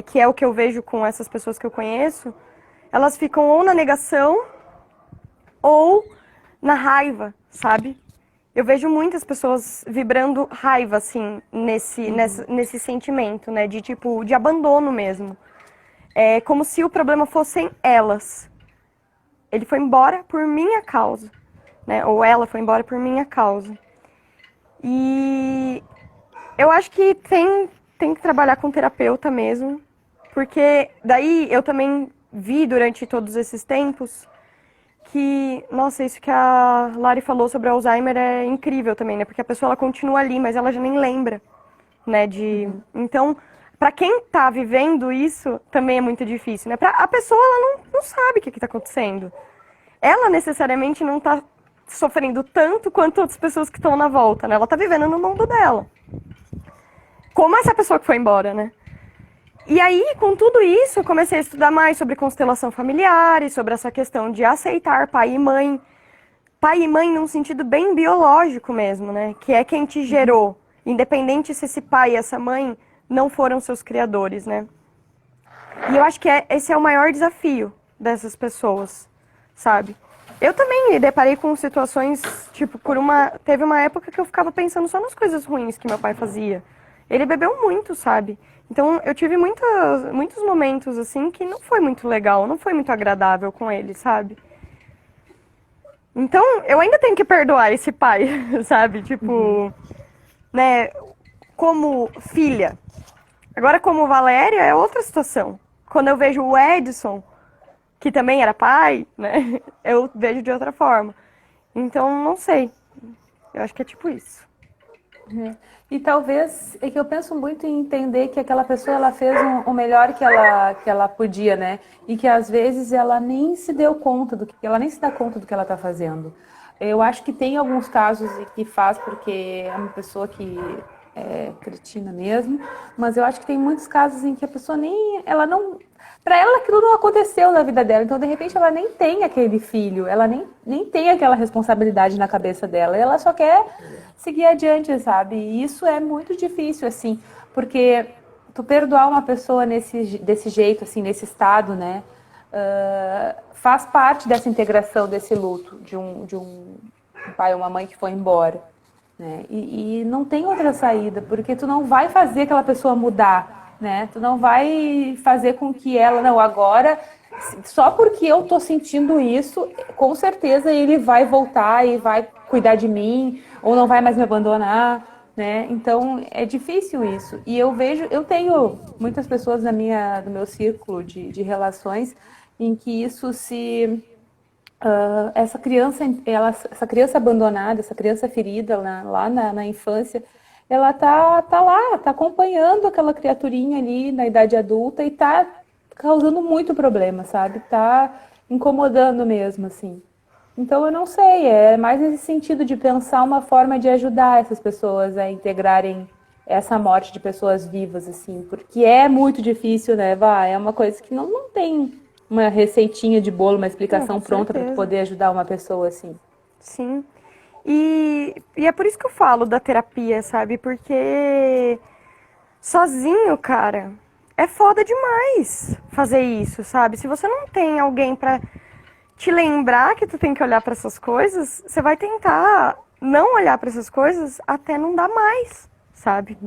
que é o que eu vejo com essas pessoas que eu conheço, elas ficam ou na negação ou na raiva, sabe? Eu vejo muitas pessoas vibrando raiva, assim, nesse sentimento, né? De tipo, de abandono mesmo. É como se o problema fossem elas. Ele foi embora por minha causa, né? Ou ela foi embora por minha causa. E eu acho que tem que trabalhar com terapeuta mesmo, porque daí eu também vi durante todos esses tempos que, nossa, isso que a Lari falou sobre Alzheimer é incrível também, né? Porque a pessoa ela continua ali, mas ela já nem lembra, né? Então, pra quem tá vivendo isso, também é muito difícil, né? A pessoa ela não sabe o que tá acontecendo. Ela necessariamente não tá sofrendo tanto quanto outras pessoas que estão na volta, né? Ela tá vivendo no mundo dela. Como essa pessoa que foi embora, né? E aí, com tudo isso, eu comecei a estudar mais sobre constelação familiar e sobre essa questão de aceitar pai e mãe. Pai e mãe num sentido bem biológico mesmo, né? Que é quem te gerou. Independente se esse pai e essa mãe não foram seus criadores, né? E eu acho que esse é o maior desafio dessas pessoas, sabe? Eu também me deparei com situações, tipo, teve uma época que eu ficava pensando só nas coisas ruins que meu pai fazia. Ele bebeu muito, sabe? Então eu tive muitos momentos, assim, que não foi muito legal, não foi muito agradável com ele, sabe? Então eu ainda tenho que perdoar esse pai, sabe? Tipo, né, como filha. Agora, como Valéria, é outra situação. Quando eu vejo o Edson, que também era pai, né? Eu vejo de outra forma. Então, não sei. Eu acho que é tipo isso. E talvez é que eu penso muito em entender que aquela pessoa ela fez o melhor que ela podia, né? E que às vezes ela nem se deu conta ela nem se dá conta do que ela está fazendo. Eu acho que tem alguns casos em que faz porque é uma pessoa que é cretina mesmo, mas eu acho que tem muitos casos em que a pessoa nem, ela não, para ela aquilo não aconteceu na vida dela, então de repente ela nem tem aquele filho, ela nem tem aquela responsabilidade na cabeça dela, ela só quer seguir adiante, sabe? E isso é muito difícil, assim, porque tu perdoar uma pessoa desse jeito, assim, nesse estado, né? Faz parte dessa integração desse luto de um pai ou uma mãe que foi embora, né? E não tem outra saída, porque tu não vai fazer aquela pessoa mudar, né? Tu não vai fazer com que ela, não, agora, só porque eu tô sentindo isso, com certeza ele vai voltar e vai cuidar de mim, ou não vai mais me abandonar, né? Então é difícil isso. E eu tenho muitas pessoas do meu círculo de relações em que isso se essa criança abandonada, essa criança ferida lá na infância, ela tá lá, tá acompanhando aquela criaturinha ali na idade adulta e tá causando muito problema, sabe? Tá incomodando mesmo, assim. Então eu não sei, é mais nesse sentido de pensar uma forma de ajudar essas pessoas a integrarem essa morte de pessoas vivas, assim, porque é muito difícil, né, Vá? É uma coisa que não tem uma receitinha de bolo, uma Não, explicação com pronta para tu certeza. poder ajudar uma pessoa assim. Sim. E é por isso que eu falo da terapia, sabe? Porque sozinho, cara, é foda demais fazer isso, sabe? Se você não tem alguém pra te lembrar que tu tem que olhar pra essas coisas, você vai tentar não olhar pra essas coisas até não dar mais, sabe?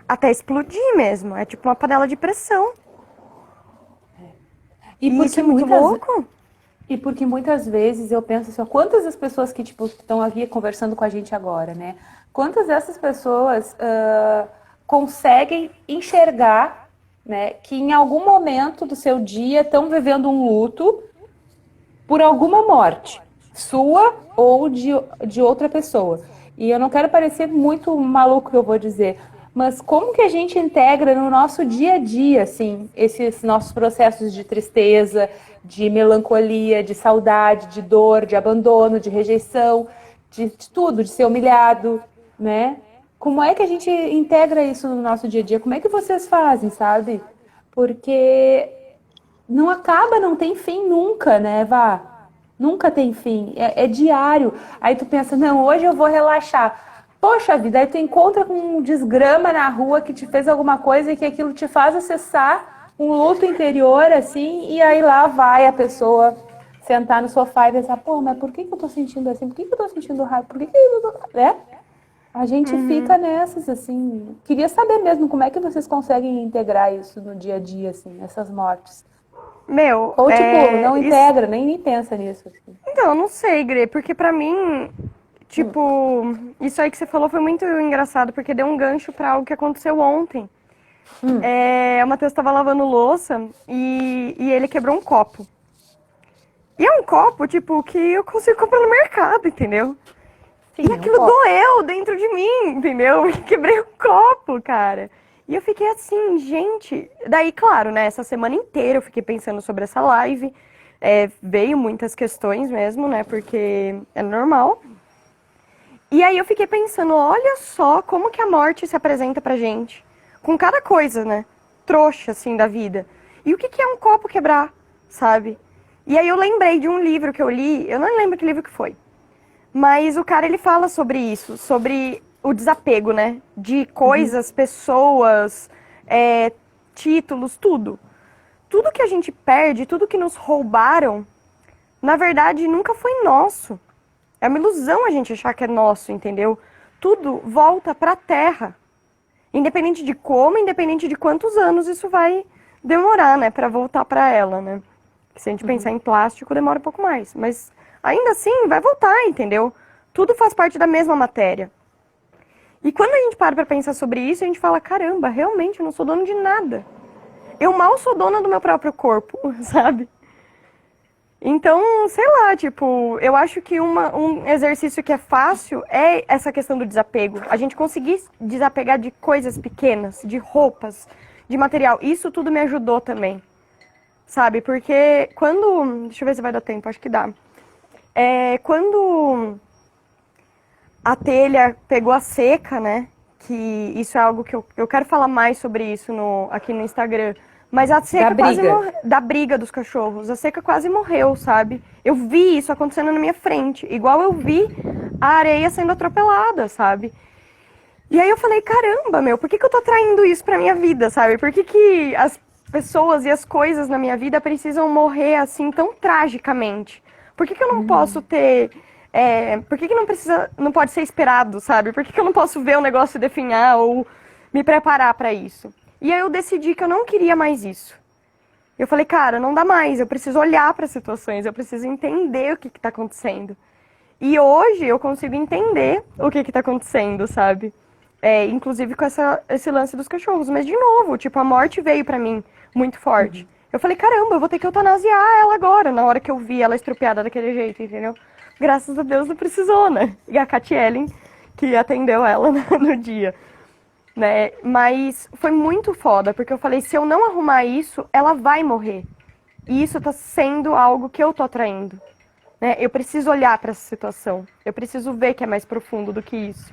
Até explodir mesmo. É tipo uma panela de pressão. E E isso porque é muito muitas louco. E porque muitas vezes eu penso assim, ó, quantas das pessoas que tipo estão aqui conversando com a gente agora, né? Quantas dessas pessoas conseguem enxergar, né, que em algum momento do seu dia estão vivendo um luto por alguma morte, sua ou de outra pessoa. E eu não quero parecer muito maluco que eu vou dizer, mas como que a gente integra no nosso dia a dia, assim, esses nossos processos de tristeza, de melancolia, de saudade, de dor, de abandono, de rejeição, de tudo, de ser humilhado, né? Como é que a gente integra isso no nosso dia a dia? Como é que vocês fazem, sabe? Porque não acaba, não tem fim nunca, né, Vá? Nunca tem fim, é diário. Aí tu pensa, não, hoje eu vou relaxar. Poxa vida, aí tu encontra com um desgrama na rua que te fez alguma coisa e que aquilo te faz acessar um luto interior, assim, e aí lá vai a pessoa sentar no sofá e pensar, pô, mas por que que eu tô sentindo assim? Por que que eu tô sentindo raiva? Por que que eu tô... né? A gente fica nessas, assim. Queria saber mesmo como é que vocês conseguem integrar isso no dia a dia, assim, essas mortes. Meu, Ou, tipo, não isso. integra, nem pensa nisso. Assim. Então, eu não sei, Gre, porque pra mim, tipo, isso aí que você falou foi muito engraçado, porque deu um gancho pra algo que aconteceu ontem. O Matheus tava lavando louça e ele quebrou um copo. E é um copo, tipo, que eu consigo comprar no mercado, entendeu? E Sim, é um aquilo copo. doeu dentro de mim, entendeu? E quebrei o copo, cara. E eu fiquei assim, gente. Daí, claro, né? Essa semana inteira eu fiquei pensando sobre essa live. Veio muitas questões mesmo, né? Porque é normal. E aí eu fiquei pensando, olha só como que a morte se apresenta pra gente. Com cada coisa, né? Trouxa, assim, da vida. E o que que é um copo quebrar, sabe? E aí eu lembrei de um livro que eu li, eu não lembro que livro que foi. Mas o cara, ele fala sobre isso, sobre o desapego, né? De coisas, pessoas, títulos, tudo. Tudo que a gente perde, tudo que nos roubaram, na verdade, nunca foi nosso. É uma ilusão a gente achar que é nosso, entendeu? Tudo volta pra terra. Independente de como, independente de quantos anos isso vai demorar, né, pra voltar pra ela, né? Se a gente pensar em plástico, demora um pouco mais. Mas ainda assim, vai voltar, entendeu? Tudo faz parte da mesma matéria. E quando a gente para pra pensar sobre isso, a gente fala: caramba, realmente eu não sou dono de nada. Eu mal sou dona do meu próprio corpo, sabe? Então, sei lá, tipo, eu acho que um exercício que é fácil é essa questão do desapego. A gente conseguir desapegar de coisas pequenas, de roupas, de material. Isso tudo me ajudou também, sabe? Porque quando. Deixa eu ver se vai dar tempo, acho que dá. Quando a telha pegou a seca, né? Que isso é algo que eu quero falar mais sobre isso aqui no Instagram. Mas a Da seca quase briga. morreu. Da briga dos cachorros. A seca quase morreu, sabe? Eu vi isso acontecendo na minha frente. Igual eu vi a areia sendo atropelada, sabe? E aí eu falei, caramba, meu, por que eu tô traindo isso pra minha vida, sabe? Por que as pessoas e as coisas na minha vida precisam morrer assim tão tragicamente? Por que eu não posso ter. Por que não pode ser esperado, sabe? Por que eu não posso ver o negócio definhar ou me preparar pra isso? E aí eu decidi que eu não queria mais isso. Eu falei, cara, não dá mais, eu preciso olhar para as situações, eu preciso entender o que está acontecendo. E hoje eu consigo entender o que está acontecendo, sabe? Inclusive com esse lance dos cachorros. Mas, de novo, tipo, a morte veio pra mim muito forte. Eu falei, caramba, eu vou ter que eutanasiar ela agora, na hora que eu vi ela estrupiada daquele jeito, entendeu? Graças a Deus não precisou, né? E a Cat Ellen, que atendeu ela no dia, né? Mas foi muito foda, porque eu falei, se eu não arrumar isso, ela vai morrer. E isso tá sendo algo que eu tô atraindo, né? Eu preciso olhar para essa situação. Eu preciso ver que é mais profundo do que isso.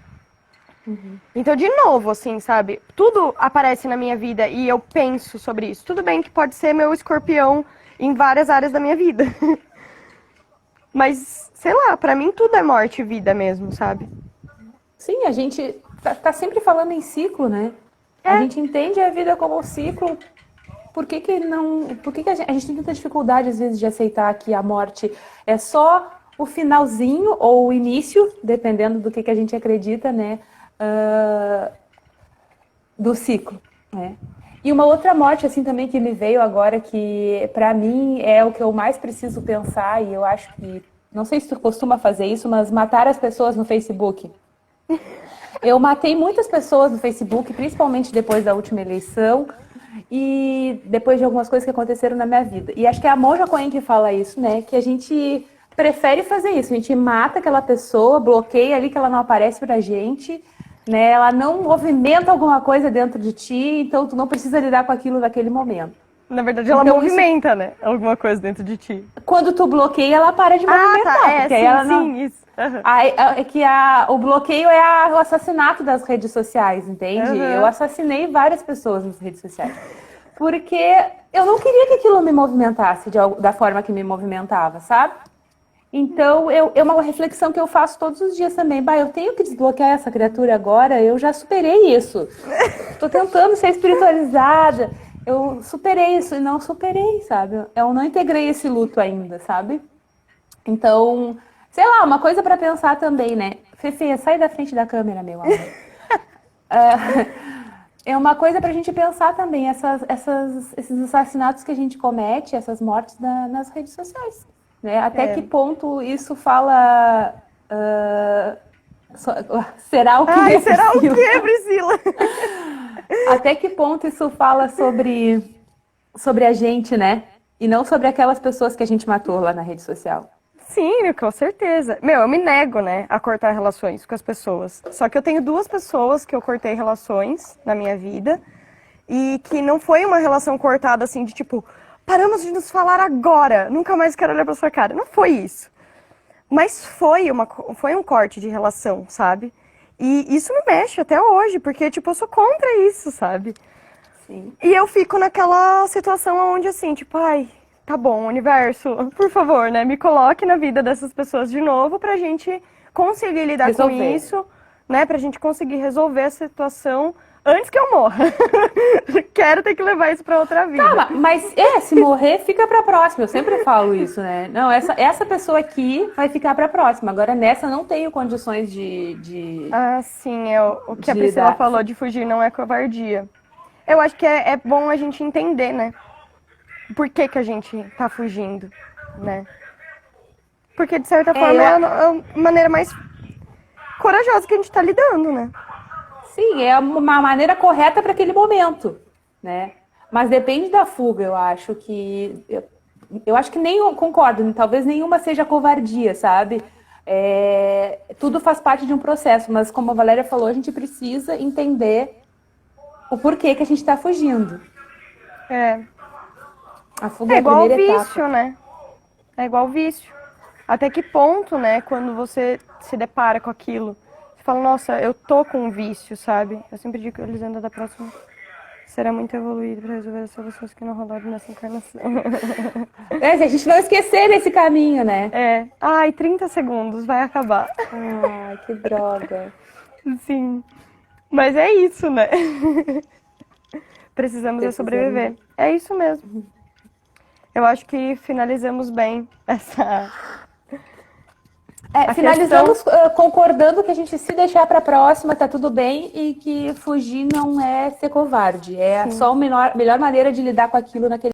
Então, de novo, assim, sabe? Tudo aparece na minha vida e eu penso sobre isso. Tudo bem que pode ser meu escorpião em várias áreas da minha vida. Mas, sei lá, pra mim tudo é morte e vida mesmo, sabe? Sim, a gente tá sempre falando em ciclo, né? A gente entende a vida como um ciclo. Por que que não... Por que que a gente tem tanta dificuldade, às vezes, de aceitar que a morte é só o finalzinho ou o início, dependendo do que a gente acredita, né? Do ciclo, né? E uma outra morte, assim, também que me veio agora, que pra mim é o que eu mais preciso pensar, e eu acho que... Não sei se tu costuma fazer isso, mas matar as pessoas no Facebook. Eu matei muitas pessoas no Facebook, principalmente depois da última eleição e depois de algumas coisas que aconteceram na minha vida. E acho que é a Monja Coen que fala isso, né? Que a gente prefere fazer isso. A gente mata aquela pessoa, bloqueia ali que ela não aparece pra gente, né? Ela não movimenta alguma coisa dentro de ti, então tu não precisa lidar com aquilo naquele momento. Na verdade, ela Então, movimenta, né? Alguma coisa dentro de ti. Quando tu bloqueia, ela para de movimentar. Tá. É, porque sim, ela não... sim, isso. Uhum. É que o bloqueio é o assassinato das redes sociais, entende? Uhum. Eu assassinei várias pessoas nas redes sociais. Porque eu não queria que aquilo me movimentasse da forma que me movimentava, sabe? Então, é uma reflexão que eu faço todos os dias também. Bah, eu tenho que desbloquear essa criatura agora, eu já superei isso. Tô tentando ser espiritualizada. Eu superei isso e não superei, sabe? Eu não integrei esse luto ainda, sabe? Então, sei lá, uma coisa pra pensar também, né? Fefe, sai da frente da câmera, meu amor. É uma coisa pra gente pensar também, esses assassinatos que a gente comete, essas mortes nas redes sociais. Né? Até que ponto isso fala... será o que é, será o Priscila? que é, Priscila? Até que ponto isso fala sobre a gente, né? E não sobre aquelas pessoas que a gente matou lá na rede social. Sim, com certeza. Meu, eu me nego, né, a cortar relações com as pessoas. Só que eu tenho 2 pessoas que eu cortei relações na minha vida e que não foi uma relação cortada assim de tipo, paramos de nos falar agora, nunca mais quero olhar pra sua cara. Não foi isso. Mas foi um corte de relação, sabe? E isso me mexe até hoje, porque, tipo, eu sou contra isso, sabe? Sim. E eu fico naquela situação onde, assim, tipo, ai, tá bom, universo, por favor, né? Me coloque na vida dessas pessoas de novo pra gente conseguir lidar com isso, né? Pra gente conseguir resolver a situação antes que eu morra. Quero ter que levar isso pra outra vida. Tá, mas se morrer, fica pra próxima. Eu sempre falo isso, né? Não, essa pessoa aqui vai ficar pra próxima. Agora nessa eu não tenho condições de... Ah, sim, o que a Priscila falou de fugir não é covardia. Eu acho que é bom a gente entender, né? Por que a gente tá fugindo, né? Porque, de certa forma, é a maneira mais corajosa que a gente tá lidando, né? Sim, é uma maneira correta para aquele momento, né? Mas depende da fuga, eu acho que... Eu acho que concordo, talvez nenhuma seja covardia, sabe? Tudo faz parte de um processo, mas como a Valéria falou, a gente precisa entender o porquê que a gente está fugindo. A fuga é igual a primeira vício, etapa. né? É igual vício. Até que ponto, né, quando você se depara com aquilo, você fala, nossa, eu tô com um vício, sabe? Eu sempre digo que a Elisandra da próxima será muito evoluída para resolver as soluções que não rolaram nessa encarnação. A gente não esquecer desse caminho, né? Ai, 30 segundos, vai acabar. Ai, que droga. Sim. Mas é isso, né? Precisamos sobreviver. É isso mesmo. Eu acho que finalizamos bem essa... finalizamos concordando que a gente se deixar para a próxima tá tudo bem e que fugir não é ser covarde. É só a melhor maneira de lidar com aquilo naquele